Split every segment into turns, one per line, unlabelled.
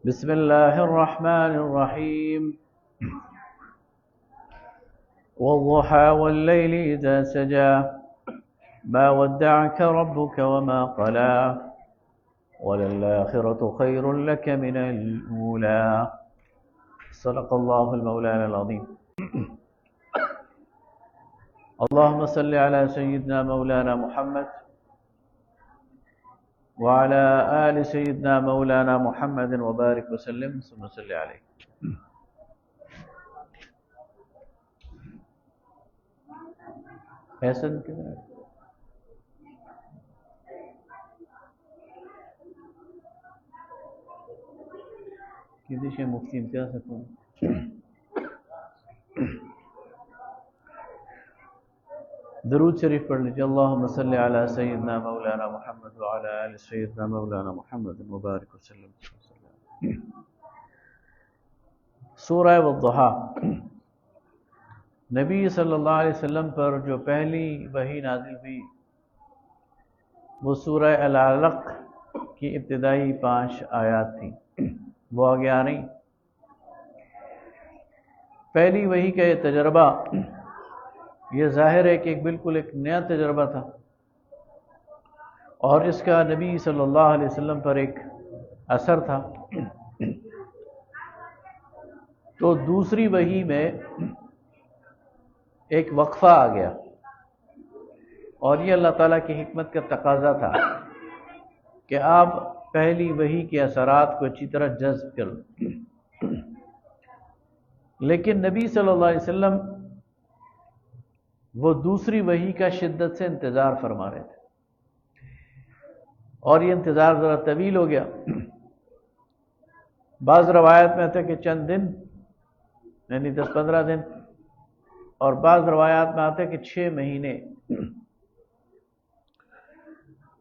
بسم الله الرحمن الرحيم والضحى والليل إذا سجى ما ودعك ربك وما قلى وللآخرة خير لك من الأولى صدق الله المولانا العظيم اللهم صل على سيدنا مولانا محمد وعلى آل سيدنا مولانا محمد وبارك وسلم ثم صل عليه حسن كده کسی شے مفتی امتیاز سکوں درود شریف پڑھ لیجیے اللہم صلی علی سیدنا مولانا محمد وعلی آل سیدنا مولانا محمد مبارک وسلم. سورہ والضحیٰ نبی صلی اللہ علیہ وسلم پر جو پہلی وحی نازل ہوئی وہ سورہ العلق کی ابتدائی 5 آیات تھیں. وہ آگے آ رہی. پہلی وحی کا یہ تجربہ یہ ظاہر ہے کہ بالکل ایک نیا تجربہ تھا اور اس کا نبی صلی اللہ علیہ وسلم پر ایک اثر تھا. تو دوسری وحی میں ایک وقفہ آ گیا اور یہ اللہ تعالیٰ کی حکمت کا تقاضا تھا کہ آپ پہلی وحی کے اثرات کو اچھی طرح جذب کر لیں. لیکن نبی صلی اللہ علیہ وسلم وہ دوسری وحی کا شدت سے انتظار فرما رہے تھے اور یہ انتظار ذرا طویل ہو گیا. بعض روایت میں آتا ہے کہ چند دن یعنی 10-15 دن اور بعض روایات میں آتا ہے کہ 6 مہینے.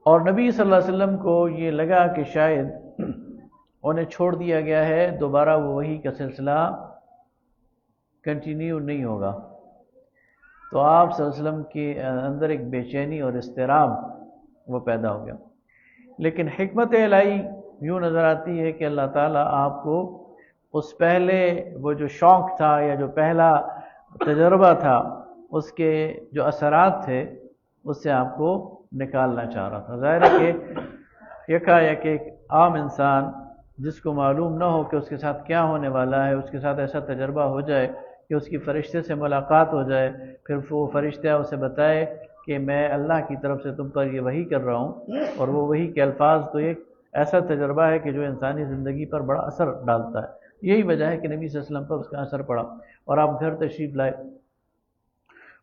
اور نبی صلی اللہ علیہ وسلم کو یہ لگا کہ شاید انہیں چھوڑ دیا گیا ہے, دوبارہ وہ وحی کا سلسلہ کنٹینیو نہیں ہوگا. تو آپ صلی اللہ علیہ وسلم کے اندر ایک بے چینی اور اضطراب وہ پیدا ہو گیا. لیکن حکمت الہی یوں نظر آتی ہے کہ اللہ تعالیٰ آپ کو اس پہلے وہ جو شوق تھا یا جو پہلا تجربہ تھا اس کے جو اثرات تھے اس سے آپ کو نکالنا چاہ رہا تھا. ظاہر ہے کہ یکایک ایک عام انسان جس کو معلوم نہ ہو کہ اس کے ساتھ کیا ہونے والا ہے, اس کے ساتھ ایسا تجربہ ہو جائے کہ اس کی فرشتے سے ملاقات ہو جائے, پھر وہ فرشتہ اسے بتائے کہ میں اللہ کی طرف سے تم پر یہ وحی کر رہا ہوں, اور وہ وحی کے الفاظ تو ایک ایسا تجربہ ہے کہ جو انسانی زندگی پر بڑا اثر ڈالتا ہے. یہی وجہ ہے کہ نبی صلی اللہ علیہ وسلم پر اس کا اثر پڑا اور آپ گھر تشریف لائے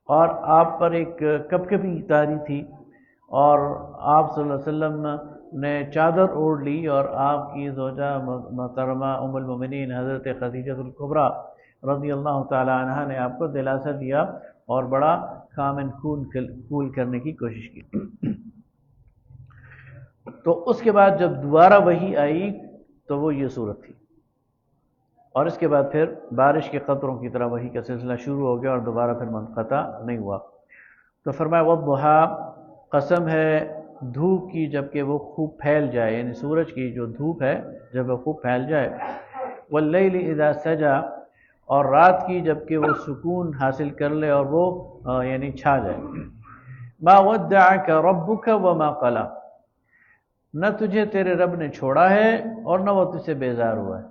اور آپ پر ایک کپکپی طاری تھی اور آپ صلی اللہ علیہ وسلم نے چادر اوڑھ لی اور آپ کی زوجہ محترمہ ام المومنین حضرت خدیجہ الکبریٰ رضی اللہ تعالی عنہ نے آپ کو دلاسا دیا اور بڑا کام اینڈ کول کرنے کی کوشش کی. تو اس کے بعد جب دوبارہ وحی آئی تو وہ یہ صورت تھی اور اس کے بعد پھر بارش کے قطروں کی طرح وحی کا سلسلہ شروع ہو گیا اور دوبارہ پھر منقطع نہیں ہوا. تو فرمایا والضحیٰ قسم ہے دھوپ کی جبکہ وہ خوب پھیل جائے, یعنی سورج کی جو دھوپ ہے جب وہ خوب پھیل جائے. واللیل اذا سجا اور رات کی جبکہ وہ سکون حاصل کر لے اور وہ یعنی چھا جائے. ما ودعک ربک وما قلی نہ تجھے تیرے رب نے چھوڑا ہے اور نہ وہ تجھ سے بیزار ہوا ہے.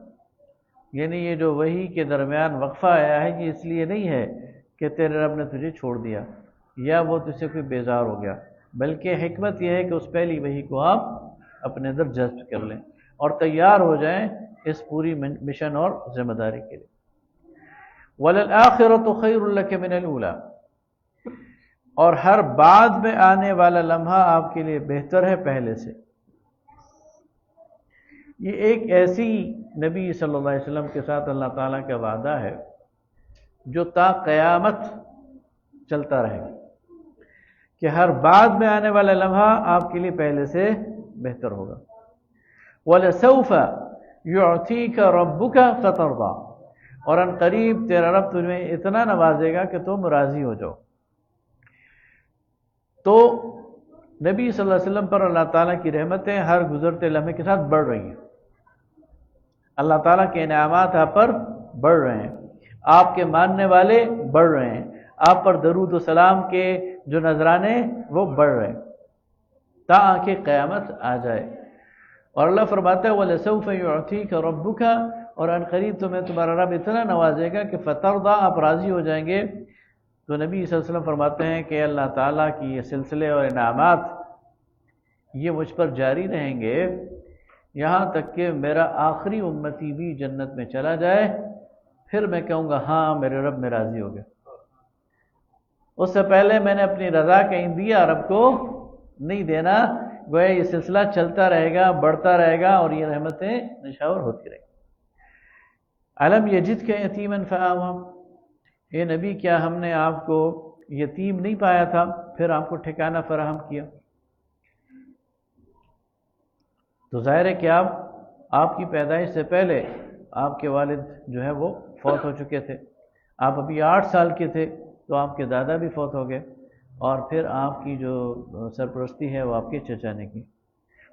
یعنی یہ جو وحی کے درمیان وقفہ آیا ہے یہ اس لیے نہیں ہے کہ تیرے رب نے تجھے چھوڑ دیا یا وہ تجھ سے کوئی بیزار ہو گیا, بلکہ حکمت یہ ہے کہ اس پہلی وحی کو آپ اپنے اندر جذب کر لیں اور تیار ہو جائیں اس پوری مشن اور ذمہ داری کے لیے. وَلَلْآخِرَةُ خَيْرٌ لَكَ مِنَ الْأُولَى اور ہر بعد میں آنے والا لمحہ آپ کے لیے بہتر ہے پہلے سے. یہ ایک ایسی نبی صلی اللہ علیہ وسلم کے ساتھ اللہ تعالیٰ کا وعدہ ہے جو تا قیامت چلتا رہے گا کہ ہر بعد میں آنے والا لمحہ آپ کے لیے پہلے سے بہتر ہوگا. وَلَسَوْفَ يُعْتِيكَ رَبُّكَ فَتَرْضَى اور ان قریب تیرا رب تمہیں اتنا نوازے گا کہ تم راضی ہو جاؤ. تو نبی صلی اللہ علیہ وسلم پر اللہ تعالیٰ کی رحمتیں ہر گزرتے لمحے کے ساتھ بڑھ رہی ہیں. اللہ تعالیٰ کے انعامات آپ پر بڑھ رہے ہیں، آپ کے ماننے والے بڑھ رہے ہیں، آپ پر درود و سلام کے جو نذرانے وہ بڑھ رہے ہیں تاکہ قیامت آ جائے۔ اور اللہ فرماتا ہے وَلَسَوْفَ يُعْطِيكَ رَبُّكَ، اور ان قریب تمہیں تمہارا رب اتنا نوازے گا کہ فَتَرْضَىٰ، آپ راضی ہو جائیں گے۔ تو نبی صلی اللہ علیہ وسلم فرماتے ہیں کہ اللہ تعالیٰ کی یہ سلسلے اور انعامات یہ مجھ پر جاری رہیں گے یہاں تک کہ میرا آخری امتی بھی جنت میں چلا جائے، پھر میں کہوں گا ہاں میرے رب میں راضی ہو گیا۔ اس سے پہلے میں نے اپنی رضا کہیں دیا، رب کو نہیں دینا، گویا یہ سلسلہ چلتا رہے گا، بڑھتا رہے گا اور یہ رحمتیں نشاور ہوتی رہیں گی۔ علم یجدک یتیما فآویٰ، اے نبی کیا ہم نے آپ کو یتیم نہیں پایا تھا پھر آپ کو ٹھکانہ فراہم کیا؟ تو ظاہر ہے کہ آپ کی پیدائش سے پہلے آپ کے والد جو ہے وہ فوت ہو چکے تھے، آپ ابھی 8 سال کے تھے تو آپ کے دادا بھی فوت ہو گئے، اور پھر آپ کی جو سرپرستی ہے وہ آپ کے چچا نے کی،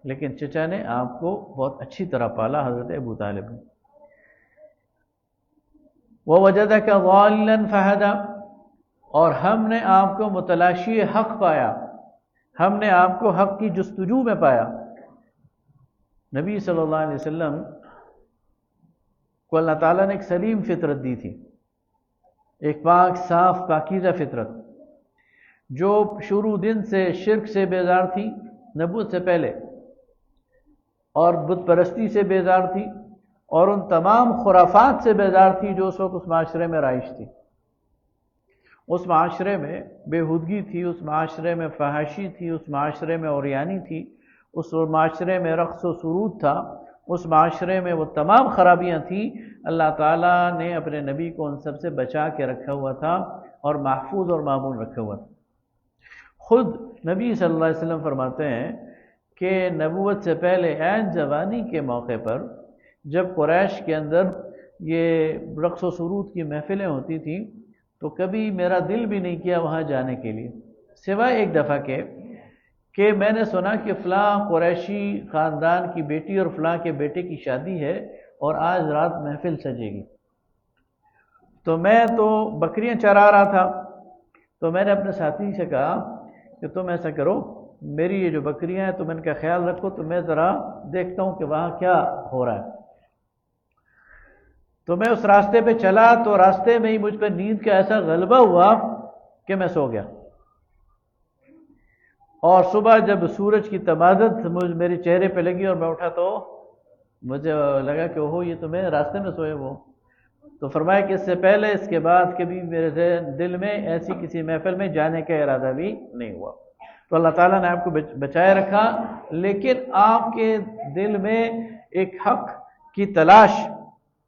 لیکن چچا نے آپ کو بہت اچھی طرح پالا، حضرت ابو طالب نے۔ وَوَجَدَكَ ضَالًّا فَهَدَىٰ، اور ہم نے آپ کو متلاشی حق پایا، ہم نے آپ کو حق کی جستجو میں پایا۔ نبی صلی اللہ علیہ وسلم کو اللہ تعالیٰ نے ایک سلیم فطرت دی تھی، ایک پاک صاف پاکیزہ فطرت، جو شروع دن سے شرک سے بیزار تھی نبوت سے پہلے، اور بت پرستی سے بیزار تھی، اور ان تمام خرافات سے بیزار تھی جو اس وقت اس معاشرے میں رائج تھی۔ اس معاشرے میں بےہودگی تھی، اس معاشرے میں فحاشی تھی، اس معاشرے میں عریانی تھی، اس معاشرے میں رقص و سرود تھا، اس معاشرے میں وہ تمام خرابیاں تھیں۔ اللہ تعالیٰ نے اپنے نبی کو ان سب سے بچا کے رکھا ہوا تھا اور محفوظ اور معمول رکھا ہوا تھا۔ خود نبی صلی اللہ علیہ وسلم فرماتے ہیں کہ نبوت سے پہلے عین جوانی کے موقع پر جب قریش کے اندر یہ رقص و سرود کی محفلیں ہوتی تھیں تو کبھی میرا دل بھی نہیں کیا وہاں جانے کے لیے، سوائے ایک دفعہ کہ میں نے سنا کہ فلاں قریشی خاندان کی بیٹی اور فلاں کے بیٹے کی شادی ہے اور آج رات محفل سجے گی۔ تو میں تو بکریاں چرا رہا تھا، تو میں نے اپنے ساتھی سے کہا کہ تم ایسا کرو، میری یہ جو بکریاں ہیں تم ان کا خیال رکھو، تو میں ذرا دیکھتا ہوں کہ وہاں کیا ہو رہا ہے۔ تو میں اس راستے پہ چلا تو راستے میں ہی مجھ پہ نیند کا ایسا غلبہ ہوا کہ میں سو گیا، اور صبح جب سورج کی تمادت میرے چہرے پہ لگی اور میں اٹھا تو مجھے لگا کہ اوہو یہ تو میں راستے میں سوئے وہ۔ تو فرمایا کہ اس سے پہلے اس کے بعد کبھی میرے دل میں ایسی کسی محفل میں جانے کا ارادہ بھی نہیں ہوا۔ تو اللہ تعالیٰ نے آپ کو بچائے رکھا، لیکن آپ کے دل میں ایک حق کی تلاش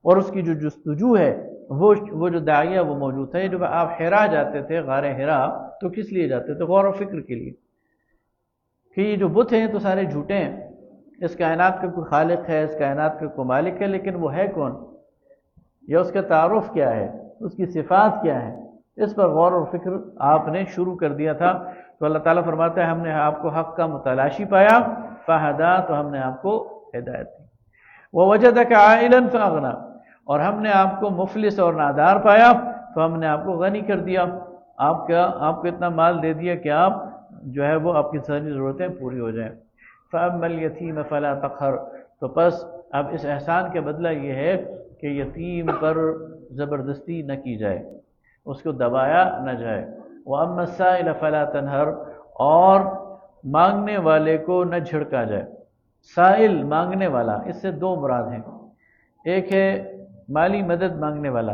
اور اس کی جو جستجو ہے وہ جو داعیہ وہ موجود تھا۔ جب آپ حرا جاتے تھے، غار حرا، تو کس لیے جاتے تھے؟ غور و فکر کے لیے کہ یہ جو بت ہیں تو سارے جھوٹے ہیں، اس کائنات کا کوئی خالق ہے، اس کائنات کا کوئی مالک ہے، لیکن وہ ہے کون، یا اس کا تعارف کیا ہے، اس کی صفات کیا ہے، اس پر غور و فکر آپ نے شروع کر دیا تھا۔ تو اللہ تعالیٰ فرماتا ہے ہم نے آپ کو حق کا متلاشی پایا، فہدا، تو ہم نے آپ کو ہدایت دی۔ وَوَجَدَكَ عَائِلًا فَأَغْنَىٰ، اور ہم نے آپ کو مفلس اور نادار پایا تو ہم نے آپ کو غنی کر دیا، آپ کو اتنا مال دے دیا کہ آپ جو ہے وہ آپ کی ساری ضرورتیں پوری ہو جائیں۔ فَأَمَّا الْيَتِيمَ فَلَا تَقْهَرْ، تو پس اب اس احسان کا بدلہ یہ ہے کہ یتیم پر زبردستی نہ کی جائے، اس کو دبایا نہ جائے۔ وَأَمَّا السَّائِلَ فَلَا تَنْهَرْ، اور مانگنے والے کو نہ جھڑکا جائے۔ سائل مانگنے والا، اس سے دو مراد ہیں، ایک ہے مالی مدد مانگنے والا،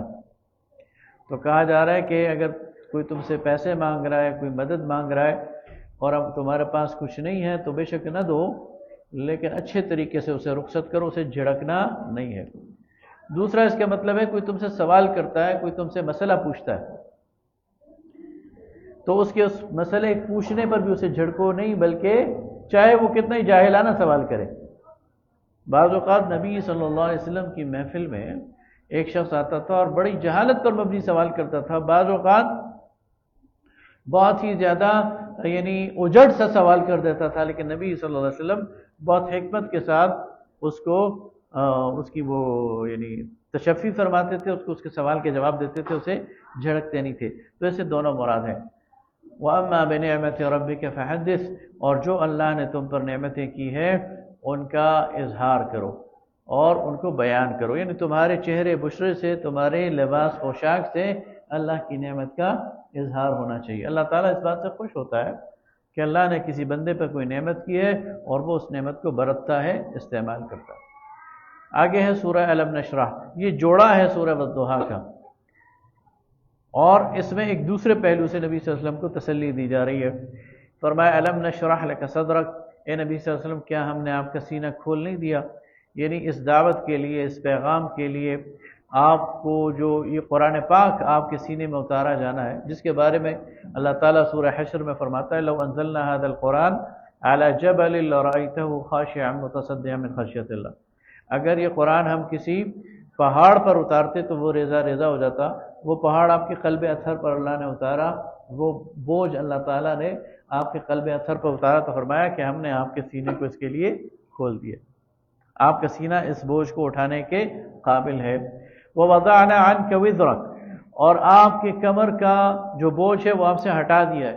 تو کہا جا رہا ہے کہ اگر کوئی تم سے پیسے مانگ رہا ہے، کوئی مدد مانگ رہا ہے اور اب تمہارے پاس کچھ نہیں ہے تو بے شک نہ دو، لیکن اچھے طریقے سے اسے رخصت کرو، اسے جھڑکنا نہیں ہے۔ دوسرا اس کا مطلب ہے کوئی تم سے سوال کرتا ہے، کوئی تم سے مسئلہ پوچھتا ہے تو اس کے اس مسئلے پوچھنے پر بھی اسے جھڑکو نہیں، بلکہ چاہے وہ کتنا ہی جاہلانہ سوال کرے۔ بعض اوقات نبی صلی اللہ علیہ وسلم کی محفل میں ایک شخص آتا تھا اور بڑی جہالت پر مبنی سوال کرتا تھا، بعض اوقات بہت ہی زیادہ اجڑ سا سوال کر دیتا تھا، لیکن نبی صلی اللہ علیہ وسلم بہت حکمت کے ساتھ اس کو اس کی وہ یعنی تشفی فرماتے تھے، اس کے سوال کے جواب دیتے تھے، اسے جھڑکتے نہیں تھے. تو ایسے دونوں مراد ہیں. وَأَمَّا بِنِعْمَةِ رَبِّكَ فَحَدِّثْ، اور جو اللہ نے تم پر نعمتیں کی ہیں ان کا اظہار کرو اور ان کو بیان کرو. یعنی تمہارے چہرے بشرے سے، تمہارے لباس پوشاک سے اللہ کی نعمت کا اظہار ہونا چاہیے. اللہ تعالیٰ اس بات سے خوش ہوتا ہے کہ اللہ نے کسی بندے پر کوئی نعمت کی ہے اور وہ اس نعمت کو برتتا ہے، استعمال کرتا ہے. آگے ہے سورہ الم نشرح، یہ جوڑا ہے سورہ والضحیٰ کا، اور اس میں ایک دوسرے پہلو سے نبی صلی اللہ علیہ وسلم کو تسلی دی جا رہی ہے. فرمایا الم نشرح لک صدرک، اے نبی صلی اللہ علیہ وسلم کیا ہم نے آپ کا سینہ کھول نہیں دیا؟ یعنی اس دعوت کے لیے، اس پیغام کے لیے آپ کو جو یہ قرآن پاک آپ کے سینے میں اتارا جانا ہے، جس کے بارے میں اللہ تعالیٰ سورہ حشر میں فرماتا ہے لو انزلنا هذا القرآن على جبل لرأيته خاشعا متصدعا من خشیۃ اللہ، اگر یہ قرآن ہم کسی پہاڑ پر اتارتے تو وہ ریزہ ریزہ ہو جاتا. وہ پہاڑ آپ کے قلب اطہر پر اللہ نے اتارا، وہ بوجھ اللہ تعالیٰ نے آپ کے قلب اطہر پر اتارا، تو فرمایا کہ ہم نے آپ کے سینے کو اس کے لیے کھول دیا. آپ کا سینہ اس بوجھ کو اٹھانے کے قابل ہے. وَوَضَعْنَا عَنْكَ وِزْرَكَ، اور آپ کے کمر کا جو بوجھ ہے وہ آپ سے ہٹا دیا ہے.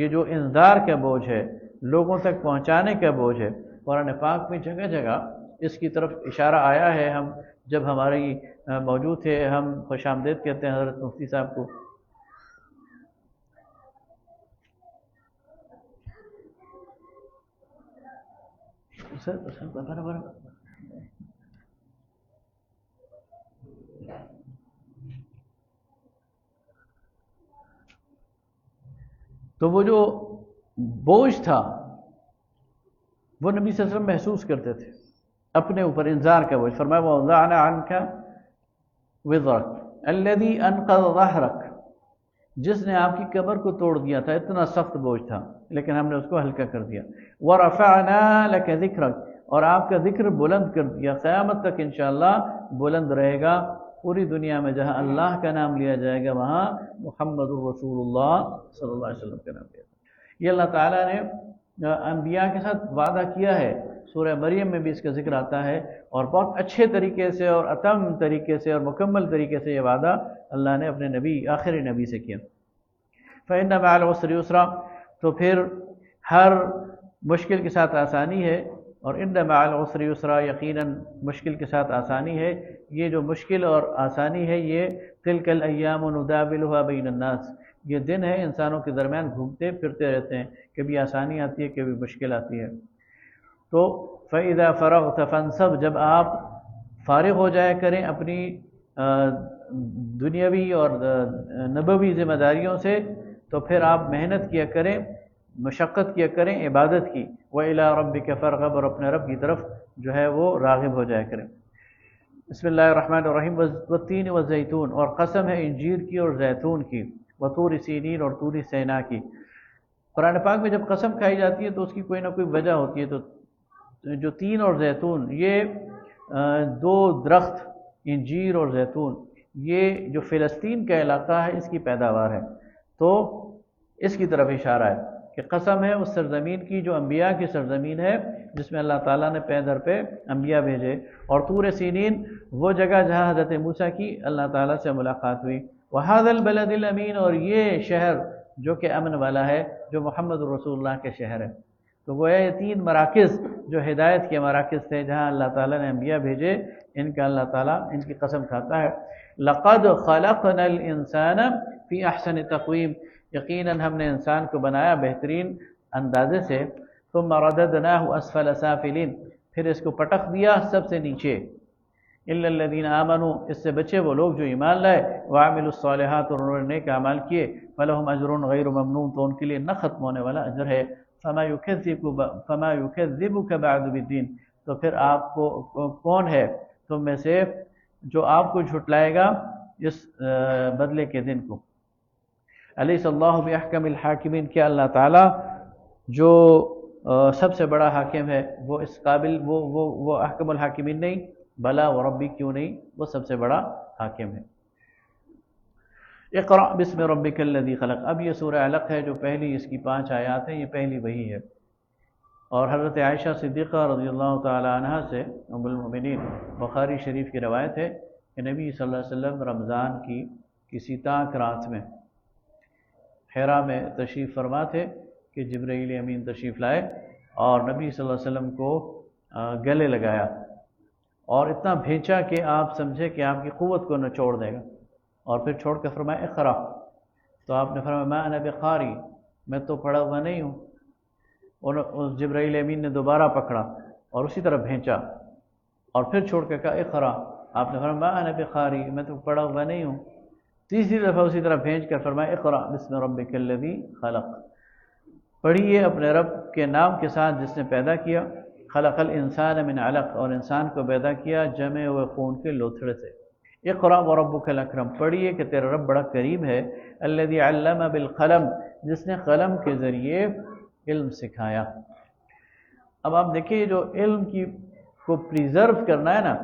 یہ جو انذار کا بوجھ ہے، لوگوں تک پہنچانے کا بوجھ ہے، قرآن پاک میں جگہ جگہ اس کی طرف اشارہ آیا ہے. ہم جب ہماری موجود تھے، ہم خوش آمدید کہتے ہیں حضرت مفتی صاحب کو. تو وہ جو بوجھ تھا وہ نبی صلی اللہ علیہ وسلم محسوس کرتے تھے اپنے اوپر، انذار کا بوجھ. فرمایا وَوَضَعْنَا عَنْكَ وِزْرَكَ الَّذِي أَنْقَضَ ظَهْرَكَ، جس نے آپ کی کمر کو توڑ دیا تھا. اتنا سخت بوجھ تھا لیکن ہم نے اس کو ہلکا کر دیا. وَرَفَعْنَا لَكَ ذِكْرَكَ، اور آپ کا ذکر بلند کر دیا، قیامت تک انشاءاللہ بلند رہے گا. پوری دنیا میں جہاں اللہ کا نام لیا جائے گا وہاں محمد الرسول اللہ صلی اللہ علیہ وسلم کا نام لیا جائے گا. یہ اللہ تعالیٰ نے انبیاء کے ساتھ وعدہ کیا ہے. سورہ مریم میں بھی اس کا ذکر آتا ہے، اور بہت اچھے طریقے سے اور اتم طریقے سے اور مکمل طریقے سے یہ وعدہ اللہ نے اپنے نبی، آخری نبی سے کیا. فَإِنَّ مَعَ الْعُسْرِ يُسْرًا، تو پھر ہر مشکل کے ساتھ آسانی ہے. اور ان مع العسر یسرا، یقیناً مشکل کے ساتھ آسانی ہے. یہ جو مشکل اور آسانی ہے یہ تلک الایام نداولها بین الناس، یہ دن ہے انسانوں کے درمیان گھومتے پھرتے رہتے ہیں، کبھی آسانی آتی ہے کبھی مشکل آتی ہے. تو فَإِذَا فَرَغْتَ فَانْصَبْ، جب آپ فارغ ہو جایا کریں اپنی دنیاوی اور نبوی ذمہ داریوں سے، تو پھر آپ محنت کیا کریں، مشقت کیا کریں عبادت کی. وَإِلَىٰ رَبِّكَ فَارْغَب، اور اپنے رب کی طرف جو ہے وہ راغب ہو جایا کریں. بسم اللہ الرحمن الرحیم. والتین والزیتون، اور قسم ہے انجیر کی اور زیتون کی. وطور سینین، اور طور سینا کی. قرآن پاک میں جب قسم کھائی جاتی ہے تو اس کی کوئی نہ کوئی وجہ ہوتی ہے. تو جو تین اور زیتون، یہ دو درخت انجیر اور زیتون، یہ جو فلسطین کا علاقہ ہے اس کی پیداوار ہے. تو اس کی طرف اشارہ ہے کہ قسم ہے اس سرزمین کی جو انبیاء کی سرزمین ہے، جس میں اللہ تعالیٰ نے پے در پہ انبیاء بھیجے. اور طور سینین وہ جگہ جہاں حضرت موسیٰ کی اللہ تعالیٰ سے ملاقات ہوئی. وَهَذَا الْبَلَدِ الْأَمِينَ، اور یہ شہر جو کہ امن والا ہے، جو محمد رسول اللہ کے شہر ہے. تو گویا یہ تین مراکز جو ہدایت کے مراکز تھے جہاں اللہ تعالیٰ نے انبیاء بھیجے، ان کا اللہ تعالیٰ ان کی قسم کھاتا ہے. لَقَدْ خَلَقْنَا الْإِنسَانَ فِي أَحْسَنِ تَقْوِيمٍ، یقیناً ہم نے انسان کو بنایا بہترین اندازے سے. ثُمَّ رَدَدْنَاهُ أَسْفَلَ سَافِلِينَ، پھر اس کو پٹخ دیا سب سے نیچے. إِلَّا الَّذِينَ آمَنُوا، اس سے بچے وہ لوگ جو ایمان لائے. وَعَمِلُوا الصَّالِحَاتِ، اور انہوں نے نیک اعمال کیے. فَلَهُمْ أَجْرٌ غَيْرُ مَمْنُونٍ، تو ان کے لیے نہ ختم ہونے والا اجر ہے. فَمَا يُكَذِّبُكَ بَعْدُ بِالدِّينِ، تو پھر آپ کو کون ہے تم میں سے جو آپ کو جھٹلائے گا اس بدلے کے دن کو. أَلَيْسَ اللَّهُ بِأَحْكَمِ الْحَاكِمِينَ، کیا اللہ تعالیٰ جو سب سے بڑا حاکم ہے وہ اس قابل وہ احکم الحاکمین نہیں؟ بلا وربی، کیوں نہیں، وہ سب سے بڑا حاکم ہے. اقرأ بسم ربک الذی خلق، اب یہ سورہ علق ہے جو پہلی اس کی 5 آیات ہیں، یہ پہلی وہی ہے. اور حضرت عائشہ صدیقہ رضی اللہ تعالی عنہ سے ام المؤمنین بخاری شریف کی روایت ہے کہ نبی صلی اللہ علیہ وسلم رمضان کی کسی تاک رات میں حرا میں تشریف فرما تھے کہ جبرائیل امین تشریف لائے اور نبی صلی اللہ علیہ وسلم کو گلے لگایا اور اتنا بھینچا کہ آپ سمجھے کہ آپ کی قوت کو نچوڑ دے گا، اور پھر چھوڑ کے فرمایا اقرا، تو آپ نے فرمایا ما انا بقاری، میں تو پڑھا ہوا نہیں ہوں۔ اور اس جبرائیل امین نے دوبارہ پکڑا اور اسی طرح بھینچا اور پھر چھوڑ کے کہا اقرا، آپ نے فرمایا ما انا بقاری، میں تو پڑھا ہوا نہیں ہوں۔ تیسری دفعہ اسی طرح بھینچ کر فرمایا اقرا بسم ربک الذی خلق، پڑھیے اپنے رب کے نام کے ساتھ جس نے پیدا کیا، خلق الانسان من علق، اور انسان کو پیدا کیا جمے ہوئے خون کے لوتھڑے سے۔ اقرا وربک الاکرم، پڑھیے کہ تیرا رب بڑا کریم ہے، الذی علم بالقلم، جس نے قلم کے ذریعے علم سکھایا۔ اب آپ دیکھیے جو علم کو پریزرو کرنا ہے نا،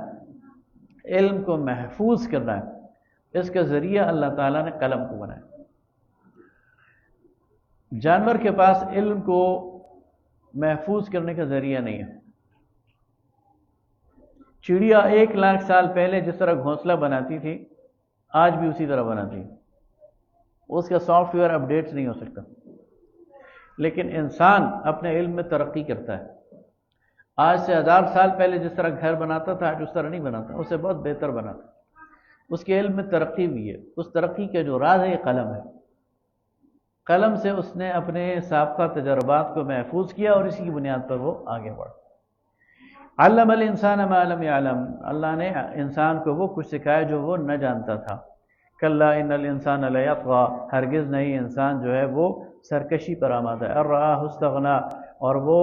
علم کو محفوظ کرنا ہے، اس کا ذریعہ اللہ تعالیٰ نے قلم کو بنایا۔ جانور کے پاس علم کو محفوظ کرنے کا ذریعہ نہیں ہے۔ چڑیا 1,00,000 سال پہلے جس طرح گھونسلہ بناتی تھی آج بھی اسی طرح بناتی ہے، اس کا سافٹ ویئر اپڈیٹ نہیں ہو سکتا، لیکن انسان اپنے علم میں ترقی کرتا ہے۔ آج سے 1000 سال پہلے جس طرح گھر بناتا تھا آج اس طرح نہیں بناتا، اسے بہت بہتر بناتا، اس کے علم میں ترقی بھی ہے۔ اس ترقی کا جو راز ہے یہ قلم ہے، قلم سے اس نے اپنے سابقہ تجربات کو محفوظ کیا اور اسی کی بنیاد پر وہ آگے بڑھا۔ علم الانسان ما لم يعلم، اللہ نے انسان کو وہ کچھ سکھایا جو وہ نہ جانتا تھا۔ کلا ان الانسان لیطغی، ہرگز نہیں، انسان جو ہے وہ سرکشی پر آمادہ ہے۔ ارآہ استغنی، اور وہ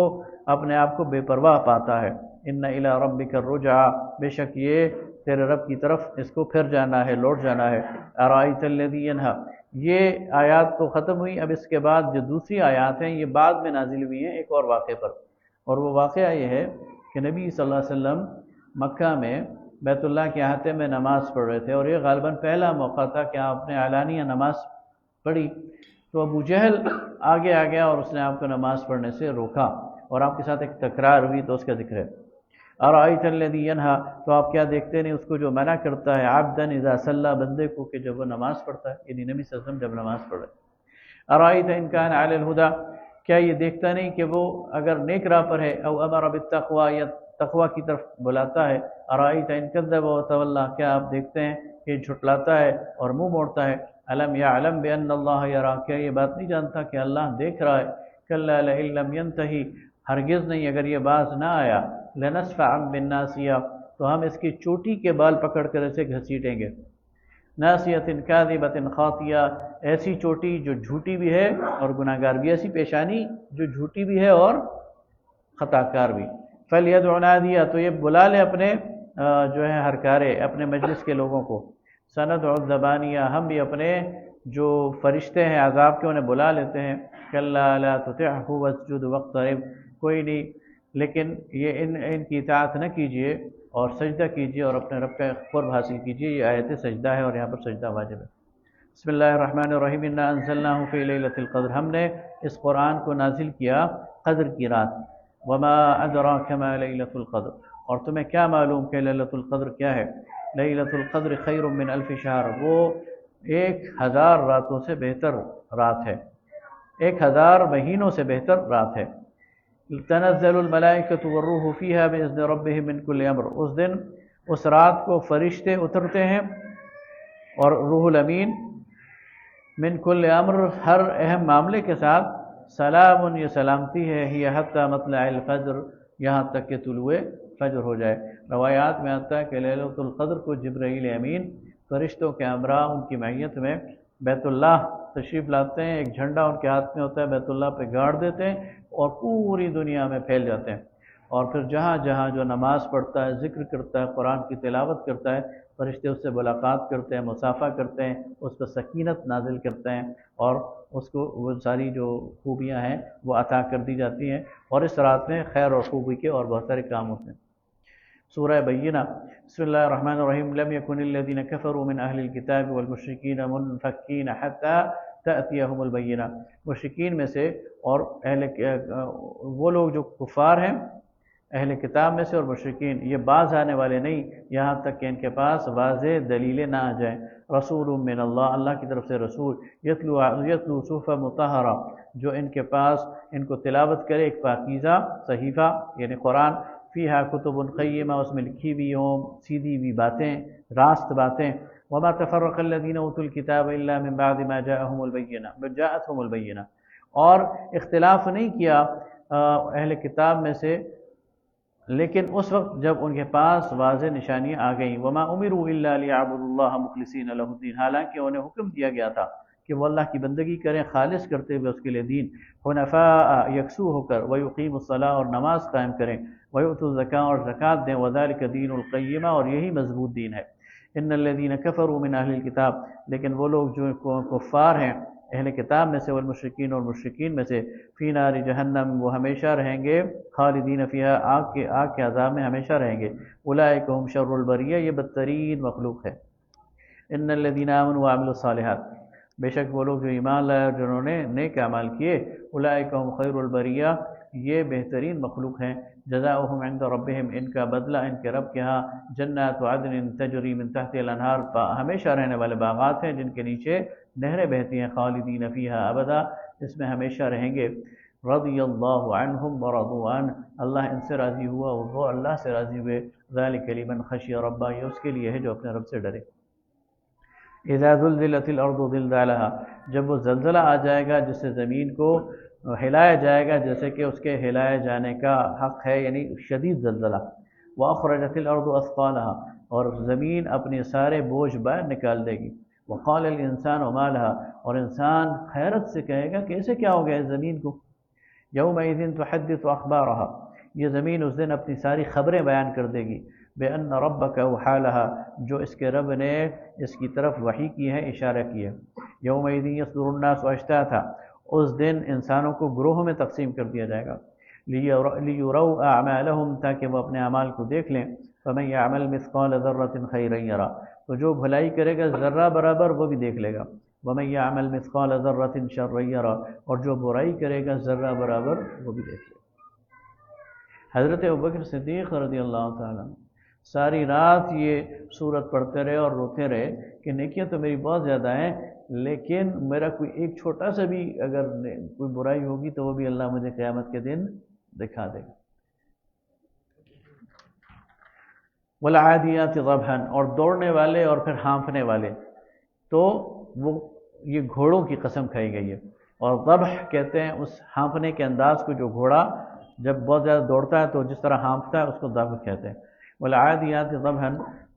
اپنے آپ کو بے پرواہ پاتا ہے۔ ان الی ربک الرجعی، بے شک یہ تیرے رب کی طرف اس کو پھر جانا ہے، لوٹ جانا ہے۔ ارأیت الذی ینہی، یہ آیات تو ختم ہوئی، اب اس کے بعد جو دوسری آیات ہیں یہ بعد میں نازل ہوئی ہیں ایک اور واقعے پر، اور وہ واقعہ یہ ہے کہ نبی صلی اللہ علیہ وسلم مکہ میں بیت اللہ کے احاطے میں نماز پڑھ رہے تھے، اور یہ غالباً پہلا موقع تھا کہ آپ نے اعلانیہ نماز پڑھی، تو ابو جہل آگے آ گیا اور اس نے آپ کو نماز پڑھنے سے روکا، اور آپ کے ساتھ ایک تکرار ہوئی تو اس کا ذکر ہے۔ ارأیت الذی ینہی، تو آپ کیا دیکھتے نہیں اس کو جو منع کرتا ہے، عبدا اذا صلی، بندے کو کہ جب وہ نماز پڑھتا ہے، یعنی نبی صلی اللہ علیہ وسلم جب نماز پڑھ رہے۔ ارأیت ان کان علی الہدی، کیا یہ دیکھتا نہیں کہ وہ اگر نیک راہ پر ہے، او امر بالتقوی، یا تقوی کی طرف بلاتا ہے۔ ارأیت ان کذب وتولی، کیا آپ دیکھتے ہیں کہ جھٹلاتا ہے اور منہ موڑتا ہے۔ الم یعلم بان اللہ یری، کیا یہ بات نہیں جانتا کہ اللہ دیکھ رہا ہے۔ کلا لئن لم ینتہی، ہرگز نہیں اگر یہ باز نہ آیا، لنسفعا بالناصیہ، تو ہم اس کی چوٹی کے بال پکڑ کر اسے گھسیٹیں گے۔ ناصیۃ کاذبۃ خاطیہ، ایسی چوٹی جو جھوٹی بھی ہے اور گناہ گار بھی، ایسی پیشانی جو جھوٹی بھی ہے اور خطا کار بھی۔ فلیدع نادیہ، تو یہ بلا لے اپنے جو ہے ہرکارے، اپنے مجلس کے لوگوں کو۔ سندع الزبانیہ، ہم بھی اپنے جو فرشتے ہیں عذاب کے انہیں بلا لیتے ہیں۔ کلا لا تطعہ واسجد واقترب، کوئی نہیں، لیکن یہ ان کی اطاعت نہ کیجیے اور سجدہ کیجیے اور اپنے رب کا قرب حاصل کیجیے۔ یہ آیت سجدہ ہے اور یہاں پر سجدہ واجب ہے۔ بسم اللہ الرحمن الرحیم، انا انزلناہ فی لیلۃ القدر، ہم نے اس قرآن کو نازل کیا قدر کی رات۔ وما ادراک ما لیلۃ القدر، اور تمہیں کیا معلوم کہ لیلۃ القدر کیا ہے۔ لیلۃ القدر خیر من الف شہر، وہ 1000 راتوں سے بہتر رات ہے، 1000 مہینوں سے بہتر رات ہے۔ تنزل الملائکۃ والروح فیہا باذن ربہم من کل امر، اس دن اس رات کو فرشتے اترتے ہیں اور روح الامین من کل امر، ہر اہم معاملے کے ساتھ۔ سلام، یہ سلامتی ہے، ہی حتی مطلع الفجر، یہاں تک کہ طلوع فجر ہو جائے۔ روایات میں آتا ہے کہ لیلۃ القدر کو جبرائیل امین فرشتوں کے ہمراہ ان کی معیت میں بیت اللہ تشریف لاتے ہیں، ایک جھنڈا ان کے ہاتھ میں ہوتا ہے، بیت اللہ پہ گاڑ دیتے ہیں اور پوری دنیا میں پھیل جاتے ہیں، اور پھر جہاں جہاں جو نماز پڑھتا ہے، ذکر کرتا ہے، قرآن کی تلاوت کرتا ہے، فرشتے اس سے ملاقات کرتے ہیں، مصافحہ کرتے ہیں، اس پر سکینت نازل کرتے ہیں، اور اس کو وہ ساری جو خوبیاں ہیں وہ عطا کر دی جاتی ہیں، اور اس رات میں خیر اور خوبی کے اور بہت سارے کام ہوتے ہیں۔ سورہ بینہ، بسم اللہ الرحمن الرحیم، لم یکن الذین کفروا من اہل الکتاب والمشرکین منفکین حتی تأتیہم البینہ، مشرکین میں سے اور وہ لوگ جو کفار ہیں اہل کتاب میں سے اور مشرکین، یہ باز آنے والے نہیں یہاں تک کہ ان کے پاس واضح دلیلیں نہ آ جائیں۔ رسول من اللہ، اللہ کی طرف سے رسول، یتلو صحف مطہرہ، جو ان کے پاس ان کو تلاوت کرے ایک پاکیزہ صحیفہ یعنی قرآن، فیہا کتب قیمہ، اس میں لکھی ہوئی ہوں سیدھی ہوئی باتیں، راست باتیں۔ وما تفرق الذین اوتوا الکتاب الا من بعد ما جاءتهم البینہ، اور اختلاف نہیں کیا اہل کتاب میں سے لیکن اس وقت جب ان کے پاس واضح نشانیاں آ گئیں۔ وما امروا الا لیعبدوا اللہ مخلصین لہ الدین، حالانکہ انہیں حکم دیا گیا تھا کہ وہ اللہ کی بندگی کریں خالص کرتے ہوئے اس کے لیے دین، حنفاء یکسو ہو کر، ویقیموا الصلاۃ اور نماز قائم کریں، ویؤتوا الزکاۃ اور زکوٰۃ دیں، وذلک دین القیمہ اور یہی مضبوط دین ہے۔ ان الذین کفروا من اہل الکتاب، لیکن وہ لوگ جو کفار ہیں اہل کتاب میں سے، والمشرکین اور مشرکین میں سے، فی نار جہنم وہ ہمیشہ رہیں گے، خالدین فیہا آگ کے عذاب میں ہمیشہ رہیں گے، اولئک هم شر البریہ، یہ بدترین مخلوق ہے۔ ان الذین آمنوا وعملوا الصالحات، بے شک وہ لوگ جو ایمان لائے اور جنہوں نے نیک اعمال کیے، اولئک هم خیر البریہ، یہ بہترین مخلوق ہیں، جزاؤہم عند ربہم، ان کا بدلہ ان کے رب کے ہاں، جنات عدن تجری من تحت الانہار، ہمیشہ رہنے والے باغات ہیں جن کے نیچے نہریں بہتی ہیں، خالدین فیہا ابدا، اس میں ہمیشہ رہیں گے۔ رضی اللہ عنہم ورضوا عنہ، اللہ ان سے راضی ہوا اور وہ اللہ سے راضی ہوئے، ذلک لمن خشی ربہ، یہ اس کے لیے ہے جو اپنے رب سے ڈرے۔ اذا زلزلت الارض زلزالها، جب وہ زلزلہ آ جائے گا جس سے زمین کو ہلایا جائے گا جیسے کہ اس کے ہلائے جانے کا حق ہے، یعنی شدید زلزلہ۔ واخرجت الارض اثقالها، اور زمین اپنے سارے بوجھ باہر نکال دے گی۔ وقال الانسان ما لها، اور انسان حیرت سے کہے گا کہ اسے کیا ہو گیا اس زمین کو۔ یومئذ تحدث اخبارها، یہ زمین اس دن اپنی ساری خبریں بیان کر دے گی۔ بأن ربک اوحی لها، جو اس کے رب نے اس کی طرف وحی کی ہے، اشارہ کی ہے۔ یومئذ یصدر الناس اشتاتا، اس دن انسانوں کو گروہوں میں تقسیم کر دیا جائے گا۔ لیروا اعمالهم، تاکہ وہ اپنے اعمال کو دیکھ لیں۔ فمن یعمل مثقال ذرۃ خیرا یرہ، تو جو بھلائی کرے گا ذرہ برابر وہ بھی دیکھ لے گا۔ ومن یعمل مثقال ذرۃ شرا یرہ، اور جو برائی کرے گا ذرہ برابر وہ بھی دیکھ لے گا۔ حضرت ابوبکر صدیق رضی اللہ تعالیٰ عنہ ساری رات یہ سورت پڑھتے رہے اور روتے رہے کہ نیکیاں تو میری بہت زیادہ ہیں، لیکن میرا کوئی ایک چھوٹا سا بھی اگر کوئی برائی ہوگی تو وہ بھی اللہ مجھے قیامت کے دن دکھا دے گا۔ والعادیات ضبحا، اور دوڑنے والے اور پھر ہانپنے والے، تو وہ یہ گھوڑوں کی قسم کھائی گئی ہے۔ اور ضبح کہتے ہیں اس ہانپنے کے انداز کو، جو گھوڑا جب بہت زیادہ دوڑتا ہے تو جس طرح ہانپتا ہے اس کو ضبح کہتے ہیں۔ والعادیات ضبحا،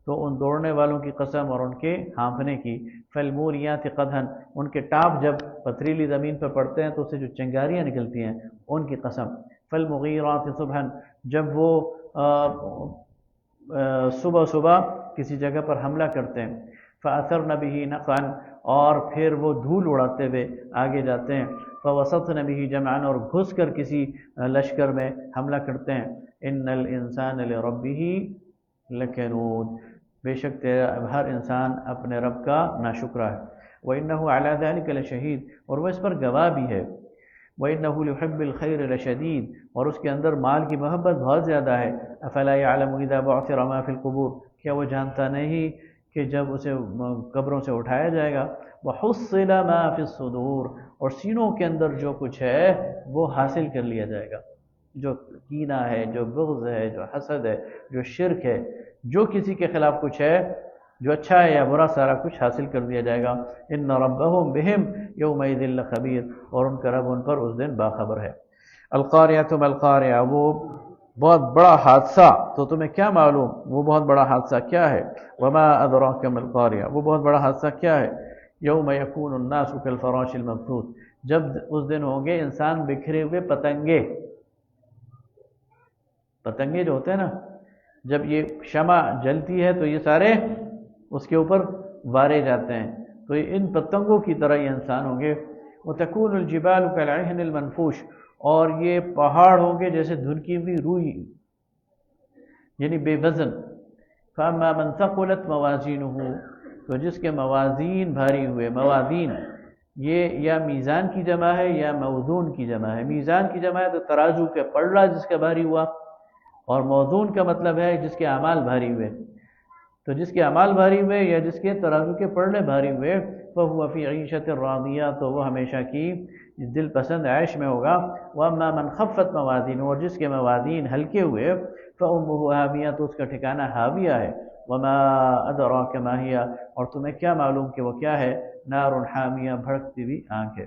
تو ان دوڑنے والوں کی قسم اور ان کے ہانپنے کی۔ فالموریات قدحا، ان کے ٹاپ جب پتھریلی زمین پر پڑتے ہیں تو اس سے جو چنگاریاں نکلتی ہیں ان کی قسم۔ فالمغیرات صبحا، جب وہ صبح صبح کسی جگہ پر حملہ کرتے ہیں۔ فاثرن به نقعا، اور پھر وہ دھول اڑاتے ہوئے آگے جاتے ہیں۔ فوسطن به جمعا، اور گھس کر کسی لشکر میں حملہ کرتے ہیں۔ ان الانسان لربه لکنود، بے شک ہر انسان اپنے رب کا ناشکرہ ہے۔ وانه علی ذلک لشہید، اور وہ اس پر گواہ بھی ہے۔ وانه لحب الخیر لشدید، اور اس کے اندر مال کی محبت بہت زیادہ ہے۔ افلا يعلم اذا بعثر ما فی القبور، کیا وہ جانتا نہیں کہ جب اسے قبروں سے اٹھایا جائے گا۔ وحصل ما فی الصدور، اور سینوں کے اندر جو کچھ ہے وہ حاصل کر لیا جائے گا، جو کینہ ہے، جو بغض ہے، جو حسد ہے، جو شرک ہے، جو کسی کے خلاف کچھ ہے، جو اچھا ہے یا برا، سارا کچھ حاصل کر دیا جائے گا۔ ان ربهم بهم یومئذ لخبیر، اور ان کا رب ان پر اس دن باخبر ہے۔ القاریۃ ما القاریہ، وہ بہت بڑا حادثہ، تو تمہیں کیا معلوم وہ بہت بڑا حادثہ کیا ہے۔ وما ادراک ما القاریہ، وہ بہت بڑا حادثہ کیا ہے۔ یوم یکون الناس کالفراش المبثوث، جب اس دن ہوں گے انسان بکھرے ہوئے پتنگے۔ پتنگے جو ہوتے ہیں نا، جب یہ شمع جلتی ہے تو یہ سارے اس کے اوپر وارے جاتے ہیں، تو ان پتنگوں کی طرح یہ انسان ہوں گے۔ وتکون الجبال کالعہن المنفوش، اور یہ پہاڑ ہوں گے جیسے دھنکی ہوئی روئی، یعنی بے وزن۔ فاما من ثقلت موازینہ، تو جس کے موازین بھاری ہوئے، موازین یہ یا میزان کی جمع ہے یا موزون کی جمع ہے۔ میزان کی جمع ہے تو ترازو کے پلڑا جس کا بھاری ہوا، اور موزون کا مطلب ہے جس کے اعمال بھاری ہوئے۔ تو جس کے اعمال بھاری ہوئے یا جس کے ترازو کے پلڑے بھاری ہوئے، فَهُوَ فِي عِيشَةٍ رَاضِيَةٍ، تو وہ ہمیشہ کی دل پسند عیش میں ہوگا۔ وَأَمَّا مَنْ خَفَّتْ مَوَازِينُهُ، اور جس کے موازین ہلکے ہوئے، فَأُمُّهُ هَاوِيَةٌ، تو اس کا ٹھکانہ ہاویہ ہے۔ وَمَا أَدْرَاكَ مَا هِيَ، اور تمہیں کیا معلوم کہ وہ کیا ہے؟ نار حامیہ، بھڑکتی ہوئی آنکھ ہے۔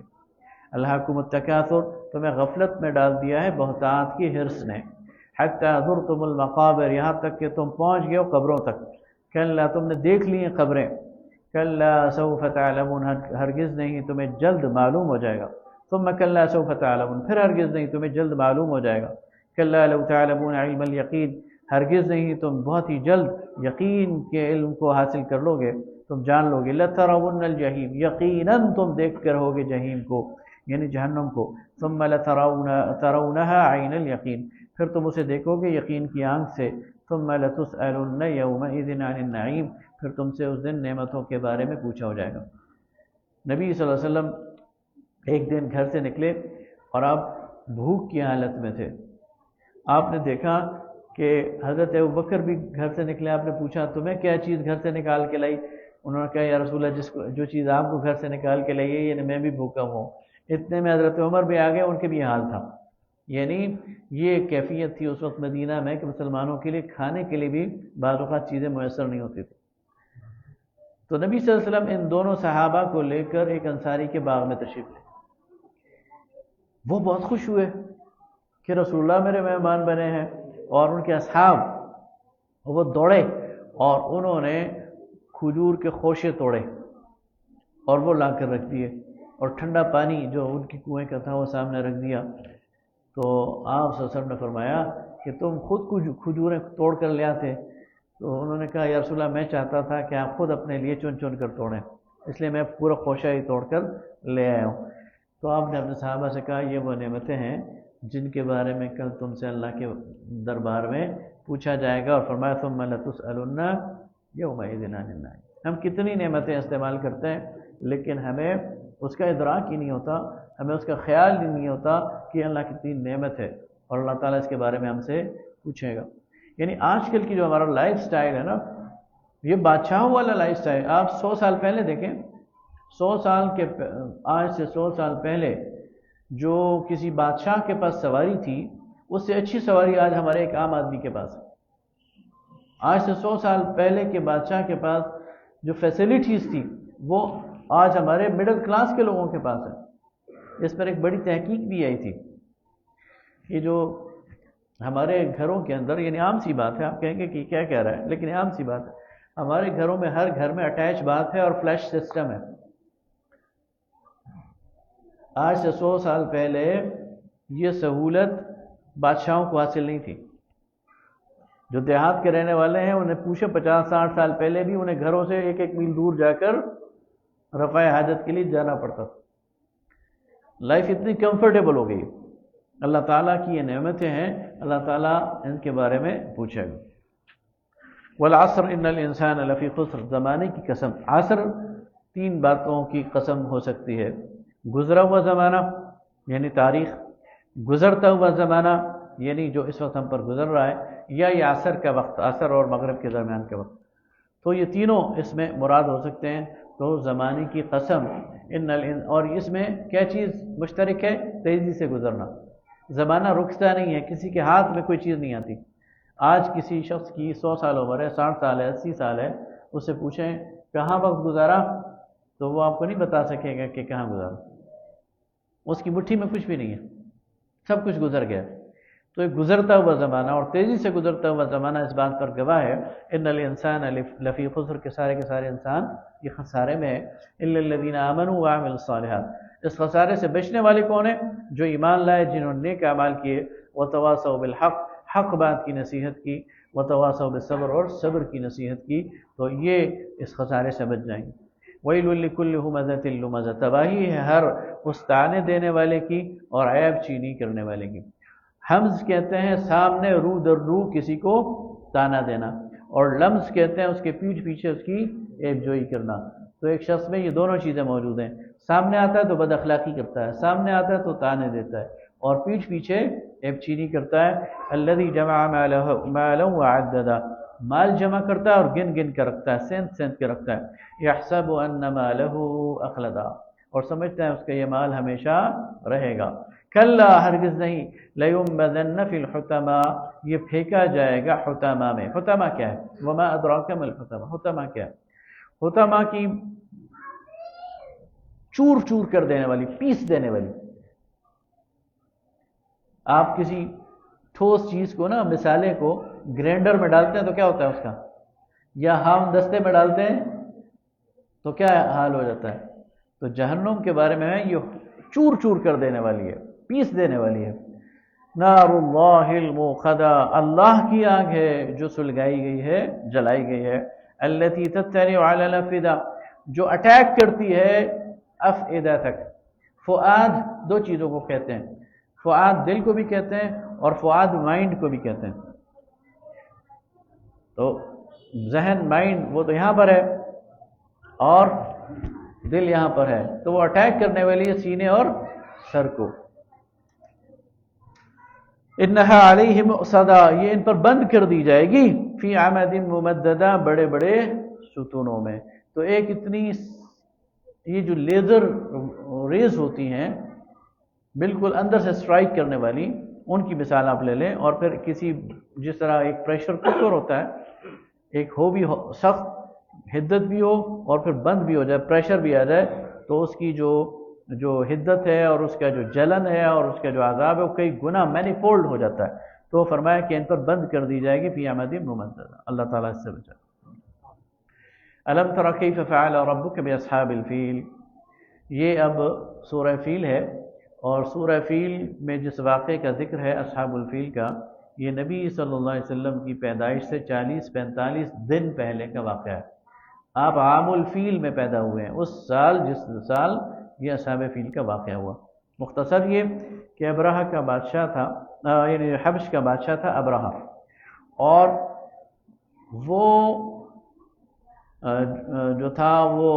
الہاکم التکاثر، تمہیں غفلت میں ڈال دیا ہے بہتات کی ہرس نے۔ حتی زرتم المقابر، یہاں تک کہ تم پہنچ گئے ہو قبروں تک۔ کلا، تم نے دیکھ لی ہیں قبریں۔ کلا سوف تعلمون، ہرگز نہیں تمہیں جلد معلوم ہو جائے گا۔ ثم کلا سوف تعلمون، پھر ہرگز نہیں تمہیں جلد معلوم ہو جائے گا۔ کلا لو تعلمون علم الیقین، ہرگز نہیں تم بہت ہی جلد یقین کے علم کو حاصل کر لو گے، تم جان لو گے۔ لترون الجحیم، یقیناً تم دیکھ کر ہوگے جہیم کو، یعنی جہنم کو۔ ثم ترونها عین الیقین، پھر تم اسے دیکھو گے یقین کی آنکھ سے۔ ثم لتسألن یومئذ عن النعیم، پھر تم سے اس دن نعمتوں کے بارے میں پوچھا ہو جائے گا۔ نبی صلی اللہ علیہ وسلم ایک دن گھر سے نکلے اور آپ بھوک کی حالت میں تھے۔ آپ نے دیکھا کہ حضرت ابوبکر بھی گھر سے نکلے، آپ نے پوچھا تمہیں کیا چیز گھر سے نکال کے لائی؟ انہوں نے کہا یا رسول اللہ، جو چیز آپ کو گھر سے نکال کے لائی ہے، یعنی میں بھی بھوکا ہوں۔ اتنے میں حضرت عمر بھی آ گئے، ان کے بھی حال تھا۔ یعنی یہ کیفیت تھی اس وقت مدینہ میں کہ مسلمانوں کے لیے کھانے کے لیے بھی بعض اوقات چیزیں میسر نہیں ہوتی تھی۔ تو نبی صلی اللہ علیہ وسلم ان دونوں صحابہ کو لے کر ایک انصاری کے باغ میں تشریف لے۔ وہ بہت خوش ہوئے کہ رسول اللہ میرے مہمان بنے ہیں، اور ان کے اصحاب وہ دوڑے اور انہوں نے کھجور کے خوشے توڑے اور وہ لا کر رکھ دیے، اور ٹھنڈا پانی جو ان کی کنویں کا تھا وہ سامنے رکھ دیا۔ تو آپ صلی اللہ علیہ وسلم نے فرمایا کہ تم خود کھجوریں توڑ کر لے آتے۔ تو انہوں نے کہا یا رسول اللہ میں چاہتا تھا کہ آپ خود اپنے لیے چن چن کر توڑیں، اس لیے میں پورا خوشہ ہی توڑ کر لے آیا ہوں۔ تو آپ نے اپنے صحابہ سے کہا یہ وہ نعمتیں ہیں جن کے بارے میں کل تم سے اللہ کے دربار میں پوچھا جائے گا، اور فرمایا ثم لتسألن یومئذ عن النعیم۔ ہم کتنی نعمتیں استعمال کرتے ہیں لیکن ہمیں اس کا ادراک ہی نہیں ہوتا، ہمیں اس کا خیال ہی نہیں ہوتا کہ اللہ کتنی نعمت ہے، اور اللہ تعالیٰ اس کے بارے میں ہم سے پوچھے گا۔ یعنی آج کل کی جو ہمارا لائف سٹائل ہے نا، یہ بادشاہوں والا لائف سٹائل۔ آپ 100 سال پہلے دیکھیں، 100 سال کے آج سے 100 سال پہلے جو کسی بادشاہ کے پاس سواری تھی، اس سے اچھی سواری آج ہمارے ایک عام آدمی کے پاس ہے۔ آج سے 100 سال پہلے کے بادشاہ کے پاس جو فیسلٹیز تھی وہ آج ہمارے مڈل کلاس کے لوگوں کے پاس ہے۔ اس پر ایک بڑی تحقیق بھی آئی تھی کہ جو ہمارے گھروں کے اندر، یعنی عام سی بات ہے، آپ کہیں گے کہ کیا کہہ رہا ہے، لیکن عام سی بات ہے، ہمارے گھروں میں ہر گھر میں اٹیچ باتھ ہے اور فلش سسٹم ہے۔ آج سے 100 سال پہلے یہ سہولت بادشاہوں کو حاصل نہیں تھی۔ جو دیہات کے رہنے والے ہیں انہیں پوچھے 50-60 سال پہلے بھی انہیں گھروں سے ایک ایک میل دور جا کر رفع حاجت کے لیے جانا پڑتا تھا۔ لائف اتنی کمفرٹیبل ہو گئی۔ اللہ تعالیٰ کی یہ نعمتیں ہیں، اللہ تعالیٰ ان کے بارے میں پوچھے گا۔ والعصر ان الانسان لفی خسر، زمانے کی قسم۔ عصر 3 باتوں کی قسم ہو سکتی ہے: گزرا ہوا زمانہ یعنی تاریخ، گزرتا ہوا زمانہ یعنی جو اس وقت ہم پر گزر رہا ہے، یا یہ عصر کا وقت، عصر اور مغرب کے درمیان کا وقت۔ تو یہ تینوں اس میں مراد ہو سکتے ہیں۔ تو زمانے کی قسم، اور اس میں کیا چیز مشترک ہے؟ تیزی سے گزرنا۔ زمانہ رکتا نہیں ہے، کسی کے ہاتھ میں کوئی چیز نہیں آتی۔ آج کسی شخص کی 100 سال عمر ہے، 60 سال ہے، 80 سال ہے، اس سے پوچھیں کہاں وقت گزارا تو وہ آپ کو نہیں بتا سکے گا کہ کہاں گزارا۔ اس کی مٹھی میں کچھ بھی نہیں ہے، سب کچھ گزر گیا۔ تو ایک گزرتا ہوا زمانہ اور تیزی سے گزرتا ہوا زمانہ اس بات پر گواہ ہے ان الانسان لفی خسر، کے سارے انسان یہ خسارے میں ہے۔ الا الذین آمنوا وعملوا الصالحات، اس خسارے سے بچنے والے کون ہیں؟ جو ایمان لائے، جنہوں نے نیک اعمال کیے، وتواصوا بالحق، حق بات کی نصیحت کی، وتواصوا بالصبر، اور صبر کی نصیحت کی، تو یہ اس خسارے سے بچ جائیں گے۔ ویل لکل ہمزۃ لمزہ، تباہی ہے ہر اس طعنے دینے والے کی اور عیب چینی کرنے والے کی۔ حمز کہتے ہیں سامنے رو در رو کسی کو تانا دینا، اور لمز کہتے ہیں اس کے پیٹھ پیچھے اس کی عیب جوئی کرنا۔ تو ایک شخص میں یہ دونوں چیزیں موجود ہیں، سامنے آتا ہے تو بد اخلاقی کرتا ہے، سامنے آتا ہے تو تانے دیتا ہے، اور پیٹھ پیچھے عیب چینی کرتا ہے۔ الذی جمع مالا وعددا، مال جمع کرتا ہے اور گن گن کر رکھتا ہے، سینت سینت کے رکھتا ہے۔ یحسب ان مالہ اخلدا، اور سمجھتا ہے اس کا یہ مال ہمیشہ رہے گا۔ کلا، ہرگز نہیں، لینبذن فی الحطمہ، یہ پھینکا جائے گا حطمہ میں۔ حطمہ کیا ہے؟ وما ادراک ما الحطمہ، حطمہ کیا ہے؟ حطمہ کی چور چور کر دینے والی، پیس دینے والی۔ آپ کسی ٹھوس چیز کو نا، مسالے کو گرینڈر میں ڈالتے ہیں تو کیا ہوتا ہے اس کا، یا ہم دستے میں ڈالتے ہیں تو کیا حال ہو جاتا ہے؟ تو جہنم کے بارے میں ہے، یہ چور چور کر دینے والی ہے، پیس دینے والی ہے۔ نار اللہ الموقدہ، اللہ کی آگ ہے جو سلگائی گئی ہے، جلائی گئی ہے۔ التی تطلع علی الافئدہ، جو اٹیک کرتی ہے افئدہ تک۔ فؤاد دو چیزوں کو کہتے ہیں، فؤاد دل کو بھی کہتے ہیں اور فؤاد مائنڈ کو بھی کہتے ہیں۔ تو ذہن، مائنڈ وہ تو یہاں پر ہے اور دل یہاں پر ہے، تو وہ اٹیک کرنے والی ہے سینے اور سر کو۔ انہا علیہم مؤصدہ، یہ ان پر بند کر دی جائے گی، فی عمد ممددہ، بڑے بڑے ستونوں میں۔ تو ایک اتنی، یہ جو لیزر ریز ہوتی ہیں بالکل اندر سے سٹرائک کرنے والی، ان کی مثال آپ لے لیں، اور پھر کسی، جس طرح ایک پریشر کوکر ہوتا ہے، ایک ہو بھی سخت، حدت بھی ہو اور پھر بند بھی ہو جائے، پریشر بھی آ جائے، تو اس کی جو حدت ہے اور اس کا جو جلن ہے اور اس کا جو عذاب ہے وہ کئی گنا مینی فولڈ ہو جاتا ہے۔ تو فرمایا کہ ان پر بند کر دی جائے گی فی عمد ممددہ، اللہ تعالیٰ اس سے بچا۔ الم تر کیف فعل ربک باصحاب الفیل، یہ اب سورہ فیل ہے، اور سورہ فیل میں جس واقعے کا ذکر ہے اصحاب الفیل کا، یہ نبی صلی اللہ علیہ وسلم کی پیدائش سے 40-45 دن پہلے کا واقعہ ہے۔ آپ عام الفیل میں پیدا ہوئے ہیں، اس سال جس سال یہ اصحاب فیل کا واقعہ ہوا۔ مختصر یہ کہ ابرہہ کا بادشاہ تھا، یعنی حبش کا بادشاہ تھا ابرہہ، اور وہ جو تھا وہ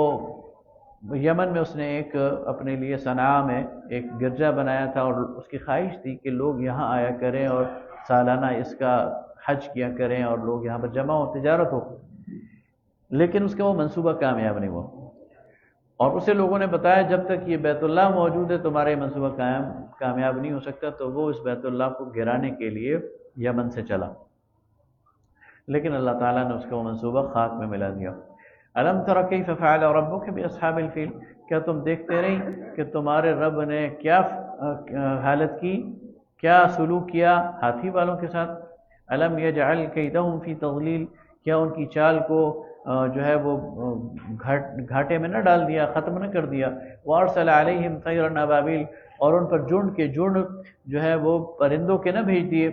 یمن میں اس نے ایک اپنے لیے صنعاء میں ایک گرجا بنایا تھا، اور اس کی خواہش تھی کہ لوگ یہاں آیا کریں اور سالانہ اس کا حج کیا کریں اور لوگ یہاں پر جمع ہو، تجارت ہو، لیکن اس کا وہ منصوبہ کامیاب نہیں ہوا۔ اور اسے لوگوں نے بتایا جب تک یہ بیت اللہ موجود ہے تمہارا یہ منصوبہ کامیاب نہیں ہو سکتا، تو وہ اس بیت اللہ کو گرانے کے لیے یمن سے چلا، لیکن اللہ تعالیٰ نے اس کا وہ منصوبہ خاک میں ملا دیا۔ الم تر کیف فعل ربک باصحاب الفیل، کیا تم دیکھتے نہیں کہ تمہارے رب نے کیا حالت کی، کیا سلوک کیا ہاتھی والوں کے ساتھ۔ الم یجعل کیدہم فی تضلیل، کیا ان کی چال کو جو ہے وہ گھاٹے میں نہ ڈال دیا، ختم نہ کر دیا۔ وارسل علیہم طیرا ابابیل، اور ان پر جھنڈ کے جھنڈ جو ہے وہ پرندوں کے نہ بھیج دیے۔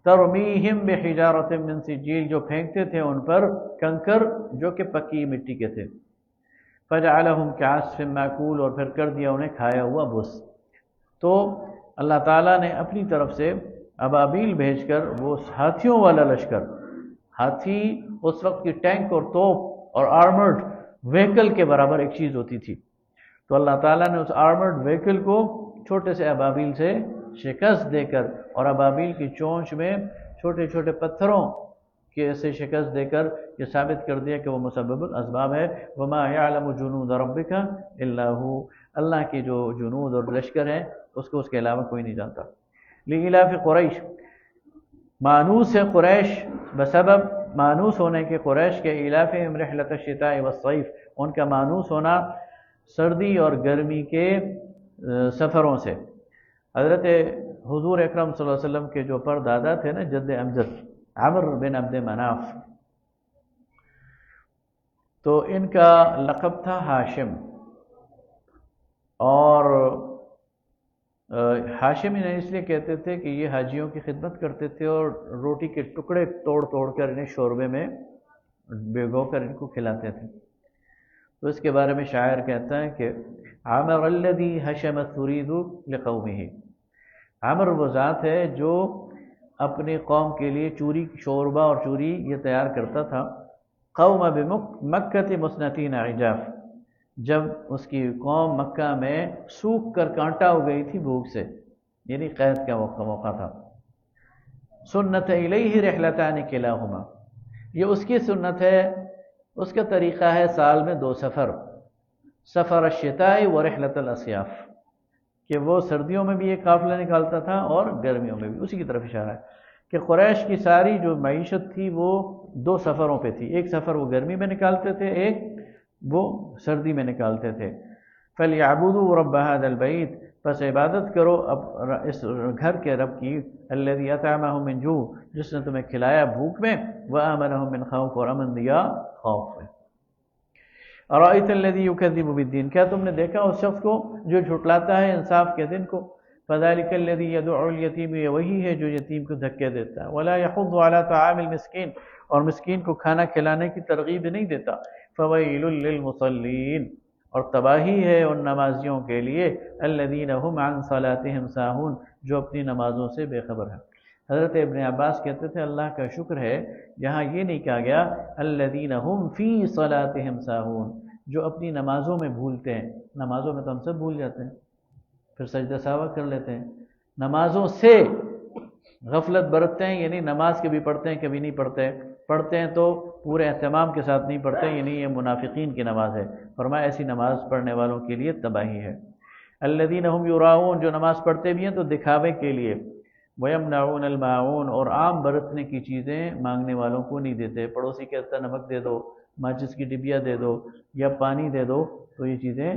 ترمیہم بحجارۃ من سجیل، جو پھینکتے تھے ان پر کنکر جو کہ پکی مٹی کے تھے۔ فجعلہم کعصف مأکول، اور پھر کر دیا انہیں کھایا ہوا بھس۔ تو اللہ تعالیٰ نے اپنی طرف سے ابابیل بھیج کر وہ ہاتھیوں والا لشکر، ہاتھی اس وقت کی ٹینک اور توپ اور آرمرڈ وہیکل کے برابر ایک چیز ہوتی تھی، تو اللہ تعالیٰ نے اس آرمرڈ وہیکل کو چھوٹے سے ابابیل سے شکست دے کر، اور ابابیل کی چونچ میں چھوٹے چھوٹے پتھروں کے سے شکست دے کر یہ ثابت کر دیا کہ وہ مسبب الاسباب ہے۔ وما یعلم جنود ربک الا هو، اللہ کے جو جنود اور لشکر ہیں اس کو اس کے علاوہ کوئی نہیں جانتا۔ لإلاف قریش، مانوس ہے قریش بسبب مانوس ہونے کے قریش کے، الافہم رحلۃ الشتاء والصیف، ان کا مانوس ہونا سردی اور گرمی کے سفروں سے۔ حضرت حضور اکرم صلی اللہ علیہ وسلم کے جو پردادا تھے نا، جد امجد عمرو بن عبد مناف، تو ان کا لقب تھا ہاشم، اور ہاشم انہیں اس لیے کہتے تھے کہ یہ حاجیوں کی خدمت کرتے تھے اور روٹی کے ٹکڑے توڑ توڑ کر انہیں شوربے میں بھگو کر ان کو کھلاتے تھے۔ تو اس کے بارے میں شاعر کہتا ہے کہ عمر الذی حشم الثرید لقومہ، عمر وہ ذات ہے جو اپنی قوم کے لیے چوری، شوربہ اور چوری یہ تیار کرتا تھا۔ قوم بمکۃ مسنتین عجاف، جب اس کی قوم مکہ میں سوکھ کر کانٹا ہو گئی تھی بھوک سے، یعنی قید کا موقع تھا۔ سنت الیہ رحلتان کلاہما، یہ اس کی سنت ہے، اس کا طریقہ ہے سال میں 2 سفر، سفر الشتاء و رحلت الاصیاف، کہ وہ سردیوں میں بھی ایک قافلہ نکالتا تھا اور گرمیوں میں بھی، اسی کی طرف اشارہ ہے کہ قریش کی ساری جو معیشت تھی وہ 2 سفروں پہ تھی، ایک سفر وہ گرمی میں نکالتے تھے، ایک وہ سردی میں نکالتے تھے۔ فَلْيَعْبُدُوا رَبَّ هَذَا الْبَيْتِ، پس عبادت کرو اب اس گھر کے رب کی، الَّذِي أَطْعَمَهُم مِّن جُوع، جس نے تمہیں کھلایا بھوک میں، وَآمَنَهُم مِّن خَوْفٍ، اور امن دیا خوف میں۔ أَرَأَيْتَ الَّذِي يُكَذِّبُ بِالدِّينِ، کیا تم نے دیکھا اس شخص کو جو جھٹلاتا ہے انصاف کے دن کو؟ فَذَلِكَ الَّذِي يَدُعُّ الْيَتِيمَ، یہ وہی ہے جو یتیم کو دھکے دیتا ہے، وَلَا يَحُضُّ عَلَى طَعَامِ الْمِسْكِينِ، اور مسکین کو کھانا کھلانے کی ترغیب نہیں دیتا۔ فَوَيْلٌ لِّلْمُصَلِّينَ، اور تباہی ہے ان نمازیوں کے لیے، الَّذِينَ هُمْ عَنْ صَلَاتِهِمْ سَاهُونَ، جو اپنی نمازوں سے بے خبر ہیں۔ حضرت ابن عباس کہتے تھے اللہ کا شکر ہے یہاں یہ نہیں کہا گیا الَّذِينَ هُمْ فِي صَلَاتِهِمْ سَاهُونَ، جو اپنی نمازوں میں بھولتے ہیں۔ نمازوں میں تو ہم سب بھول جاتے ہیں، پھر سجدہ سہو کر لیتے ہیں، نمازوں سے غفلت برتتے ہیں، یعنی نماز کبھی پڑھتے ہیں کبھی نہیں پڑھتے ہیں تو پورے اہتمام کے ساتھ نہیں پڑھتے ہیں، یعنی یہ منافقین کی نماز ہے۔ فرمایا ایسی نماز پڑھنے والوں کے لیے تباہی ہے۔ الذین هم یراؤون، جو نماز پڑھتے بھی ہیں تو دکھاوے کے لیے، ویمنعون الماعون، اور عام برتنے کی چیزیں مانگنے والوں کو نہیں دیتے۔ پڑوسی کہتا نمک دے دو، ماچس کی ڈبیا دے دو یا پانی دے دو، تو یہ چیزیں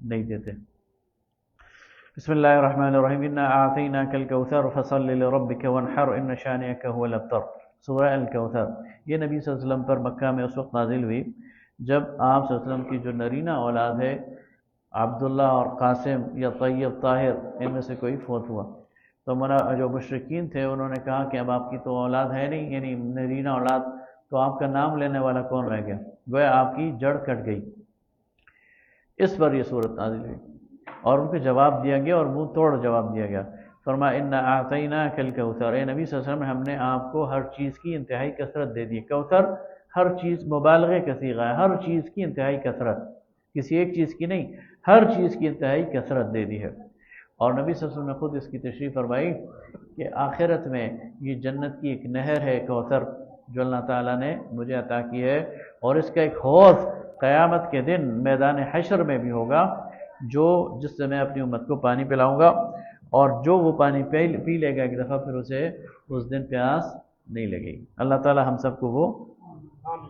نہیں دیتے۔ بسم اللہ الرحمن الرحیم، انا اعطیناک الکوثر فصل لربک وانحر ان شانئک هو الابتر، سورہ الکوثر۔ یہ نبی صلی اللہ علیہ وسلم پر مکہ میں اس وقت نازل ہوئی جب آپ صلی اللہ علیہ وسلم کی جو نرینہ اولاد ہے عبداللہ اور قاسم یا طیب طاہر، ان میں سے کوئی فوت ہوا، تو جو مشرکین تھے انہوں نے کہا کہ اب آپ کی تو اولاد ہے نہیں، یعنی نرینہ اولاد، تو آپ کا نام لینے والا کون رہ گیا؟ گویا آپ کی جڑ کٹ گئی۔ اس پر یہ صورت نازل ہوئی اور ان کو جواب دیا گیا اور منہ توڑ جواب دیا گیا۔ فرمایا انا اعطیناک الکوثر، اے نبی صلی اللہ علیہ وسلم ہم نے آپ کو ہر چیز کی انتہائی کثرت دے دی۔ کوثر ہر چیز مبالغے کا صیغہ ہے، ہر چیز کی انتہائی کثرت، کسی ایک چیز کی نہیں، ہر چیز کی انتہائی کثرت دے دی ہے۔ اور نبی صلی اللہ علیہ وسلم نے خود اس کی تشریح فرمائی کہ آخرت میں یہ جنت کی ایک نہر ہے کوثر جو اللہ تعالیٰ نے مجھے عطا کی ہے، اور اس کا ایک حوض قیامت کے دن میدان حشر میں بھی ہوگا، جس سے میں اپنی امت کو پانی پلاؤں گا، اور جو وہ پانی پی لے گا ایک دفعہ پھر اسے اس دن پیاس نہیں لگے گی۔ اللہ تعالیٰ ہم سب کو وہ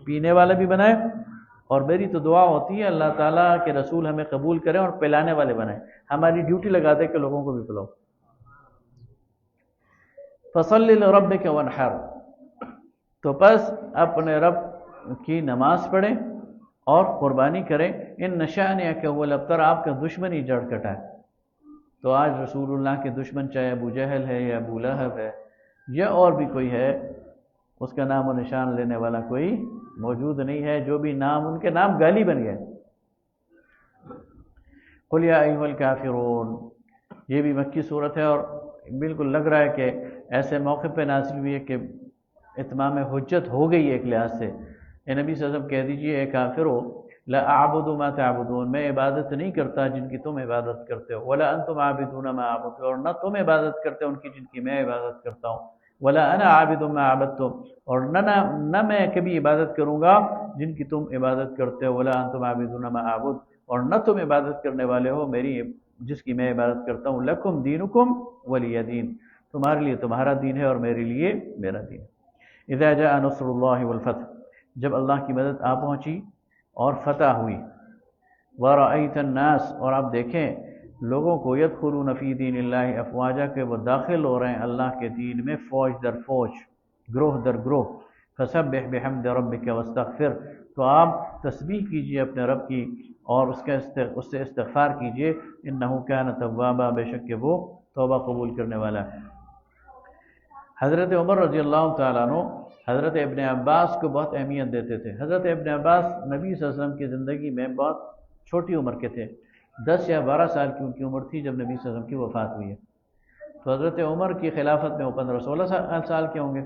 پینے والا بھی بنائے، اور میری تو دعا ہوتی ہے اللہ تعالیٰ کے رسول ہمیں قبول کریں اور پلانے والے بنائیں، ہماری ڈیوٹی لگا دے کہ لوگوں کو بھی پلاؤ۔ فصل لربک وانحر، تو پس اپنے رب کی نماز پڑھیں اور قربانی کریں، ان شانئک هو الابتر، آپ کا دشمن ہی جڑ کٹا ہے۔ تو آج رسول اللہ کے دشمن چاہے ابو جہل ہے یا ابو لہب ہے یا اور بھی کوئی ہے، اس کا نام و نشان لینے والا کوئی موجود نہیں ہے، جو بھی نام ان کے نام گالی بن گئے۔ قل یا ایھا الکافرون، یہ بھی مکی صورت ہے اور بالکل لگ رہا ہے کہ ایسے موقع پہ نازل ہوئی ہے کہ اتمام حجت ہو گئی ہے ایک لحاظ سے۔ اے نبی صلی اللہ علیہ وسلم کہہ دیجئے اے کافرو، لا اعبد ما تعبدون، میں عبادت نہیں کرتا جن کی تم عبادت کرتے ہو، ولا انتم عابدون ما اعبد، اور نہ تم عبادت کرتے ان کی جن کی میں عبادت کرتا ہوں، ولا انا عابد ما عبدتم، اور نہ میں کبھی عبادت کروں گا جن کی تم عبادت کرتے ہو، ولا انتم عابدون ما اعبد، اور نہ تم عبادت کرنے والے ہو میری جس کی میں عبادت کرتا ہوں، لکم دینکم ولی دین، تمہارے لیے تمہارا دین ہے اور میرے لیے میرا دین۔ اذا جاء نصر اللہ والفتح، جب اللہ کی مدد آ پہنچی اور فتح ہوئی، وَرَأَيْتَ النَّاسَ، اور آپ دیکھیں لوگوں کو، يَدْخُلُونَ فِي دِينِ اللَّهِ افواجا، کہ وہ داخل ہو رہے ہیں اللہ کے دین میں فوج در فوج، گروہ در گروہ۔ فَسَبِّحْ بِحَمْدِ رَبِّكَ وَاسْتَغْفِرْ، تو آپ تسبیح کیجئے اپنے رب کی اور اس سے استغفار کیجئے، إِنَّهُ كَانَ تَوَّابًا، بے شک کہ وہ توبہ قبول کرنے والا ہے۔ حضرت عمر رضی اللہ تعالیٰ عنہ حضرت ابن عباس کو بہت اہمیت دیتے تھے۔ حضرت ابن عباس نبی صلی اللہ علیہ وسلم کی زندگی میں بہت چھوٹی عمر کے تھے، 10 یا 12 سال کی ان کی عمر تھی جب نبی صلی اللہ علیہ وسلم کی وفات ہوئی ہے۔ تو حضرت عمر کی خلافت میں وہ 15-16 سال کے ہوں گے،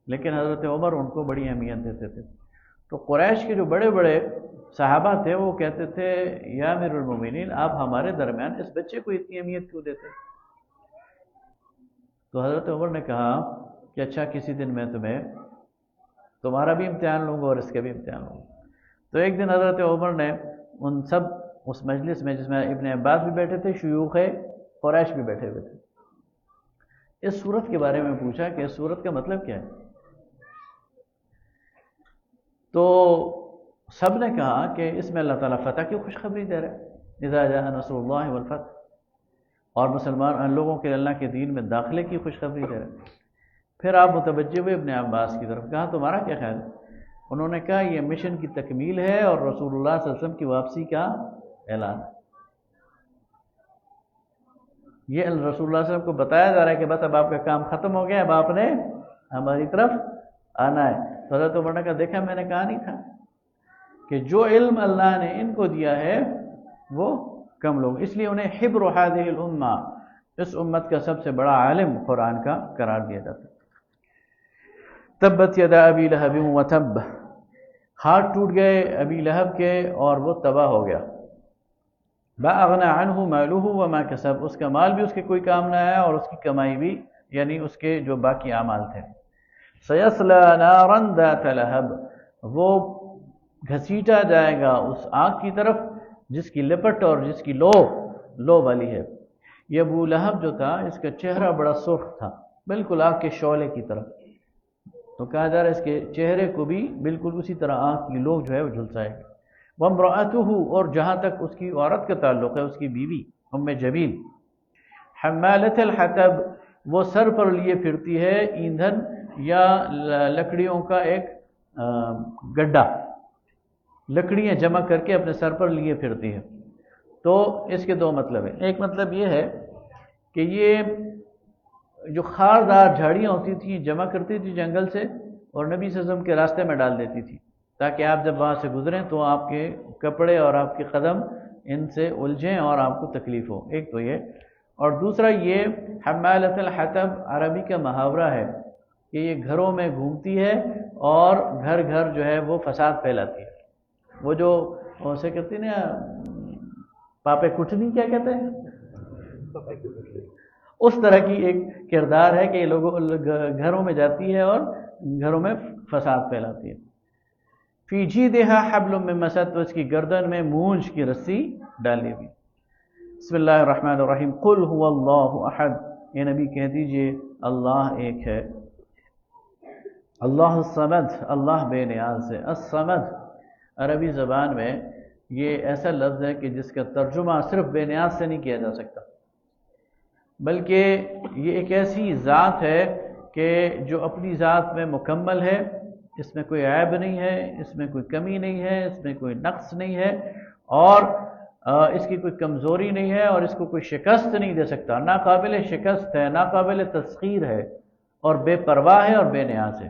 لیکن حضرت عمر ان کو بڑی اہمیت دیتے تھے۔ تو قریش کے جو بڑے بڑے صحابہ تھے وہ کہتے تھے یا امیر المومنین آپ ہمارے درمیان اس بچے کو اتنی اہمیت کیوں دیتے؟ تو حضرت عمر نے کہا کہ اچھا کسی دن میں تمہارا بھی امتحان لوں گا اور اس کا بھی امتحان لوں گا۔ تو ایک دن حضرت عمر نے ان سب اس مجلس میں جس میں ابن عباس بھی بیٹھے تھے، شیوخ قریش بھی بیٹھے ہوئے تھے، اس صورت کے بارے میں پوچھا کہ اس صورت کا مطلب کیا ہے؟ تو سب نے کہا کہ اس میں اللہ تعالیٰ فتح کی خوشخبری دے رہا ہے، اذا جاء نصر اللہ والفتح، اور مسلمان لوگوں کے اللہ کے دین میں داخلے کی خوشخبری دے رہا ہے۔ پھر آپ متوجہ ہوئے ابن عباس کی طرف، کہا تمہارا کیا خیال ہے؟ انہوں نے کہا یہ مشن کی تکمیل ہے اور رسول اللہ صلی اللہ علیہ وسلم کی واپسی کا اعلان ہے۔ یہ رسول اللہ صلی اللہ علیہ وسلم کو بتایا جا رہا ہے کہ بس اب آپ کا کام ختم ہو گیا، اب آپ نے ہماری طرف آنا ہے۔ تو حضرت عمر نے کہا دیکھا میں نے کہا نہیں تھا کہ جو علم اللہ نے ان کو دیا ہے وہ کم لوگ، اس لیے انہیں حبر هذه الامہ، اس امت کا سب سے بڑا عالم قرآن کا قرار دیا جاتا ہے۔ تبت یدا ابی لہب وتب، ہاتھ ٹوٹ گئے ابی لہب کے اور وہ تباہ ہو گیا۔ ما اغنى عنہ مالہ وما کسب، اس کا مال بھی اس کے کوئی کام نہ آیا اور اس کی کمائی بھی، یعنی اس کے جو باقی اعمال تھے۔ سیصلی نارا ذات لہب، وہ گھسیٹا جائے گا اس آگ کی طرف جس کی لپٹ اور جس کی لو والی ہے۔ یہ ابو لہب جو تھا اس کا چہرہ بڑا سرخ تھا، بالکل آگ کے شعلے کی طرح، تو کہا جا رہا ہے اس کے چہرے کو بھی بالکل اسی طرح آگ کی لو جو ہے وہ جھلسائے گی۔ وامرأتہ، اور جہاں تک اس کی عورت کا تعلق ہے اس کی بیوی ام جمیل، حمالۃ الحطب، وہ سر پر لیے پھرتی ہے ایندھن یا لکڑیوں کا ایک گڈھا، لکڑیاں جمع کر کے اپنے سر پر لیے پھرتی ہے۔ تو اس کے دو مطلب ہیں، ایک مطلب یہ ہے کہ یہ جو خاردار جھاڑیاں ہوتی تھیں جمع کرتی تھی جنگل سے اور نبی صلی اللہ علیہ وسلم کے راستے میں ڈال دیتی تھی تاکہ آپ جب وہاں سے گزریں تو آپ کے کپڑے اور آپ کے قدم ان سے الجھیں اور آپ کو تکلیف ہو، ایک تو یہ، اور دوسرا یہ حمالۃ الحطب عربی کا محاورہ ہے کہ یہ گھروں میں گھومتی ہے اور گھر گھر جو ہے وہ فساد پھیلاتی ہے۔ وہ جو اسے کہتے ہیں نا پاپے کٹنی، کیا کہتے ہیں، اس طرح کی ایک کردار ہے کہ یہ لوگوں گھروں میں جاتی ہے اور گھروں میں فساد پھیلاتی ہے۔ فی جیدہا حبل من مسد، تو اس کی گردن میں مونج کی رسی ڈالی ہوئی۔ بسم اللہ الرحمن الرحیم، قل هو اللہ احد، یہ نبی کہہ دیجئے اللہ ایک ہے۔ اللہ الصمد، اللہ بے نیاز ہے۔ الصمد عربی زبان میں یہ ایسا لفظ ہے کہ جس کا ترجمہ صرف بے نیاز سے نہیں کیا جا سکتا، بلکہ یہ ایک ایسی ذات ہے کہ جو اپنی ذات میں مکمل ہے، اس میں کوئی عیب نہیں ہے، اس میں کوئی کمی نہیں ہے، اس میں کوئی نقص نہیں ہے، اور اس کی کوئی کمزوری نہیں ہے، اور اس کو کوئی شکست نہیں دے سکتا، ناقابل شکست ہے، ناقابل تسخیر ہے، اور بے پرواہ ہے اور بے نیاز ہے۔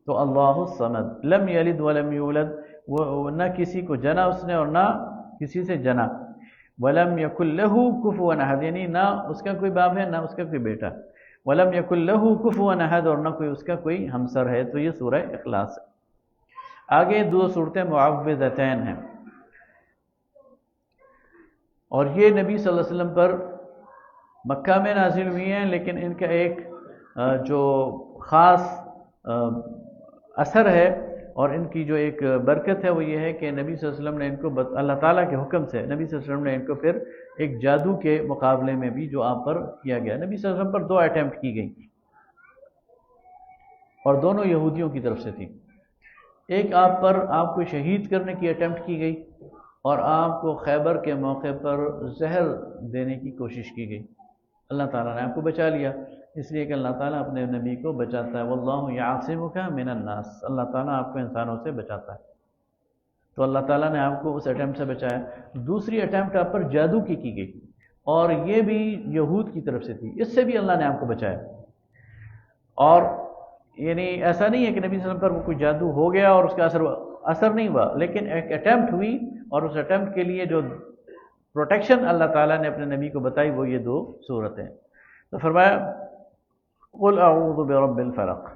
تو اللہ الصمد، لم یلد ولم یولد، وہ نہ کسی کو جنا اس نے اور نہ کسی سے جنا، ولم یکن لہ کفوا احد، یعنی نہ اس کا کوئی باپ ہے نہ اس کا کوئی بیٹا، ولم یکن لہ کفوا احد، اور نہ کوئی اس کا کوئی ہمسر ہے۔ تو یہ سورہ اخلاص ہے۔ آگے دو صورتیں معوذتین ہیں، اور یہ نبی صلی اللہ علیہ وسلم پر مکہ میں نازل ہوئی ہیں، لیکن ان کا ایک جو خاص اثر ہے اور ان کی جو ایک برکت ہے وہ یہ ہے کہ نبی صلی اللہ علیہ وسلم نے ان کو اللہ تعالیٰ کے حکم سے نبی صلی اللہ علیہ وسلم نے ان کو پھر ایک جادو کے مقابلے میں بھی جو آپ پر کیا گیا، نبی صلی اللہ علیہ وسلم پر 2 اٹیمپٹ کی گئی اور دونوں یہودیوں کی طرف سے تھی۔ ایک آپ کو شہید کرنے کی اٹیمپٹ کی گئی، اور آپ کو خیبر کے موقع پر زہر دینے کی کوشش کی گئی۔ اللہ تعالیٰ نے آپ کو بچا لیا، اس لیے کہ اللہ تعالیٰ اپنے نبی کو بچاتا ہے، واللہ یعصمک من الناس، اللہ تعالیٰ آپ کو انسانوں سے بچاتا ہے۔ تو اللہ تعالیٰ نے آپ کو اس اٹیمپٹ سے بچایا۔ دوسری اٹیمپٹ آپ پر جادو کی گئی، اور یہ بھی یہود کی طرف سے تھی، اس سے بھی اللہ نے آپ کو بچایا۔ اور یعنی ایسا نہیں ہے کہ نبی صلی اللہ علیہ وسلم پر وہ کوئی جادو ہو گیا اور اس کا اثر نہیں ہوا، لیکن ایک اٹیمپٹ ہوئی، اور اس اٹیمپٹ کے لیے جو پروٹیکشن اللہ تعالیٰ نے اپنے نبی کو بتائی وہ یہ 2 صورتیں۔ تو فرمایا قل اعوذ برب الفلق،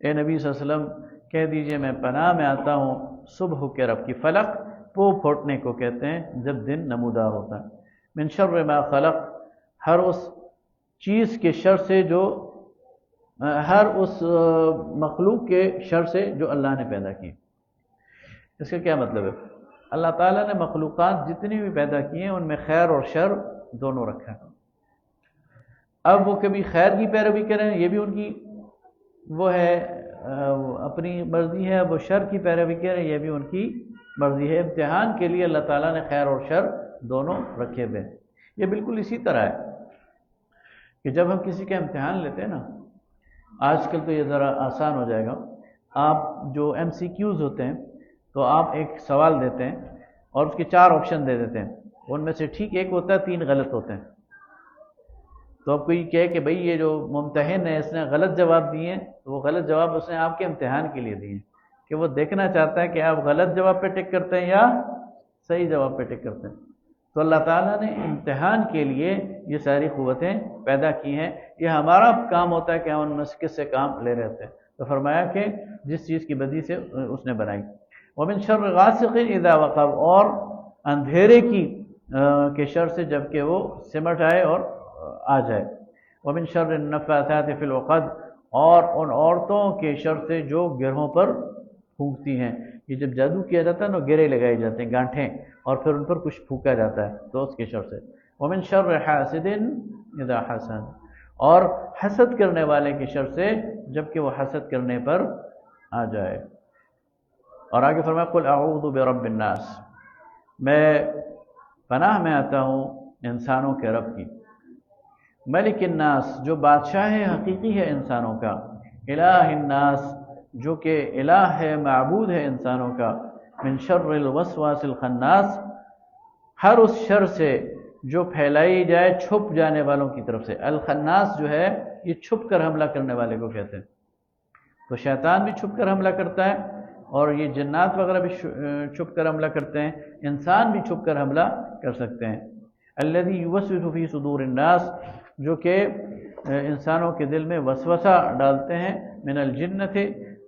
اے نبی صلی اللہ علیہ وسلم کہہ دیجئے میں پناہ میں آتا ہوں صبح کے رب کی، فلق پو پھوٹنے کو کہتے ہیں جب دن نمودار ہوتا ہے، من شر ما خلق، ہر اس چیز کے شر سے جو ہر اس مخلوق کے شر سے جو اللہ نے پیدا کی۔ اس کا کیا مطلب ہے؟ اللہ تعالیٰ نے مخلوقات جتنی بھی پیدا کی ہیں ان میں خیر اور شر دونوں رکھا ہے۔ اب وہ کبھی خیر کی پیروی کریں، یہ بھی ان کی وہ ہے اپنی مرضی ہے، وہ شر کی پیروی کریں، یہ بھی ان کی مرضی ہے۔ امتحان کے لیے اللہ تعالیٰ نے خیر اور شر دونوں رکھے ہوئے ہیں۔ یہ بالکل اسی طرح ہے کہ جب ہم کسی کا امتحان لیتے ہیں نا، آج کل تو یہ ذرا آسان ہو جائے گا، آپ جو ایم سی کیوز ہوتے ہیں تو آپ ایک سوال دیتے ہیں اور اس کے 4 آپشن دے دیتے ہیں، ان میں سے ٹھیک ایک ہوتا ہے، 3 غلط ہوتے ہیں۔ تو اب کوئی کہے کہ بھئی یہ جو ممتحن ہے اس نے غلط جواب دیے ہیں، تو وہ غلط جواب اس نے آپ کے امتحان کے لیے دیے ہیں کہ وہ دیکھنا چاہتا ہے کہ آپ غلط جواب پہ ٹک کرتے ہیں یا صحیح جواب پہ ٹک کرتے ہیں۔ تو اللہ تعالیٰ نے امتحان کے لیے یہ ساری قوتیں پیدا کی ہیں، یہ ہمارا کام ہوتا ہے کہ ہم ان میں سے کس سے کام لے رہتے ہیں۔ تو فرمایا کہ جس چیز کی بدی سے اس نے بنائی، وَمِن شَرِّ غَاسِقٍ إِذَا وَقَبَ، اور اندھیرے کی کے شر سے جب کہ وہ سمٹ آئے اور آ جائے، وَمِن شَرِّ النَّفَّاثَاتِ فِي الْعُقَدِ، اور ان عورتوں کے شر سے جو گرہوں پر پھونکتی ہیں۔ یہ جب جادو کیا جاتا ہے نا، گرے لگائے جاتے ہیں، گانٹھیں، اور پھر ان پر کچھ پھونکا جاتا ہے تو اس کے شر سے۔ وَمِن شَرِّ حَاسِدٍ إِذَا حَسَدَ، اور حسد کرنے والے کے شر سے جب کہ وہ حسد کرنے پر آ جائے۔ اور آگے فرمایا قُلْ أَعُوذُ بِرَبِّ النَّاسِ، میں پناہ میں آتا ہوں انسانوں کے رب کی، ملک الناس، جو بادشاہ حقیقی ہے انسانوں کا، الہ الناس، جو کہ الہ ہے، معبود ہے انسانوں کا، من شر الوسواس الخناس، ہر اس شر سے جو پھیلائی جائے چھپ جانے والوں کی طرف سے۔ الخناس جو ہے یہ چھپ کر حملہ کرنے والے کو کہتے ہیں۔ تو شیطان بھی چھپ کر حملہ کرتا ہے، اور یہ جنات وغیرہ بھی چھپ کر حملہ کرتے ہیں، انسان بھی چھپ کر حملہ کر سکتے ہیں۔ الذی یوسوس فی صدور الناس، جو کہ انسانوں کے دل میں وسوسہ ڈالتے ہیں، من الجنۃ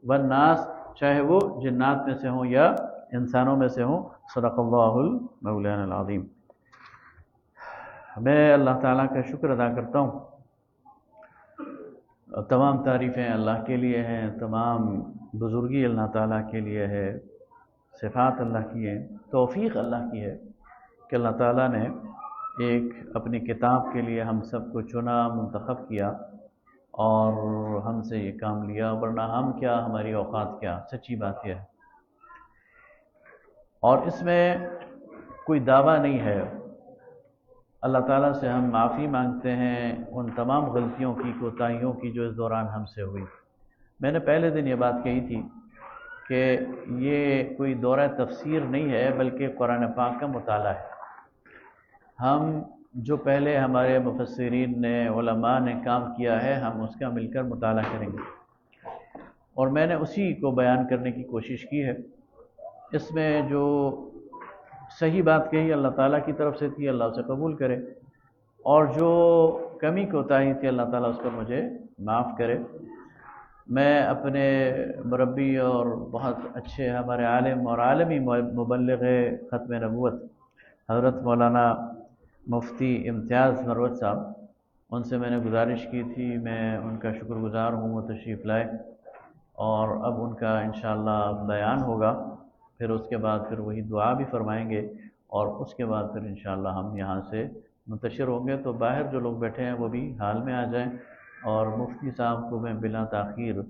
والناس، چاہے وہ جنات میں سے ہوں یا انسانوں میں سے ہوں۔ صدق اللہ المولانا العظیم۔ میں اللہ تعالیٰ کا شکر ادا کرتا ہوں، تمام تعریفیں اللہ کے لیے ہیں، تمام بزرگی اللہ تعالیٰ کے لیے ہے، صفات اللہ کی ہے، توفیق اللہ کی ہے کہ اللہ تعالیٰ نے ایک اپنی کتاب کے لیے ہم سب کو چنا، منتخب کیا اور ہم سے یہ کام لیا، ورنہ ہم کیا، ہماری اوقات کیا، سچی بات یہ ہے۔ اور اس میں کوئی دعویٰ نہیں ہے، اللہ تعالیٰ سے ہم معافی مانگتے ہیں ان تمام غلطیوں کی، کوتاہیوں کی جو اس دوران ہم سے ہوئی۔ میں نے پہلے دن یہ بات کہی تھی کہ یہ کوئی دورہ تفسیر نہیں ہے بلکہ قرآن پاک کا مطالعہ ہے۔ ہم جو پہلے ہمارے مفسرین نے، علماء نے کام کیا ہے، ہم اس کا مل کر مطالعہ کریں گے، اور میں نے اسی کو بیان کرنے کی کوشش کی ہے۔ اس میں جو صحیح بات کہی اللہ تعالیٰ کی طرف سے تھی، اللہ اسے قبول کرے، اور جو کمی کوتاہی تھی اللہ تعالیٰ اس پر مجھے معاف کرے۔ میں اپنے مربی اور بہت اچھے ہمارے عالم اور عالمی مبلغ ختم نبوت حضرت مولانا مفتی امتیاز مروت صاحب، ان سے میں نے گزارش کی تھی، میں ان کا شکر گزار ہوں، وہ تشریف لائے، اور اب ان کا انشاءاللہ بیان ہوگا، پھر اس کے بعد پھر وہی دعا بھی فرمائیں گے، اور اس کے بعد پھر انشاءاللہ ہم یہاں سے منتشر ہوں گے۔ تو باہر جو لوگ بیٹھے ہیں وہ بھی حال میں آ جائیں، اور مفتی صاحب کو میں بلا تاخیر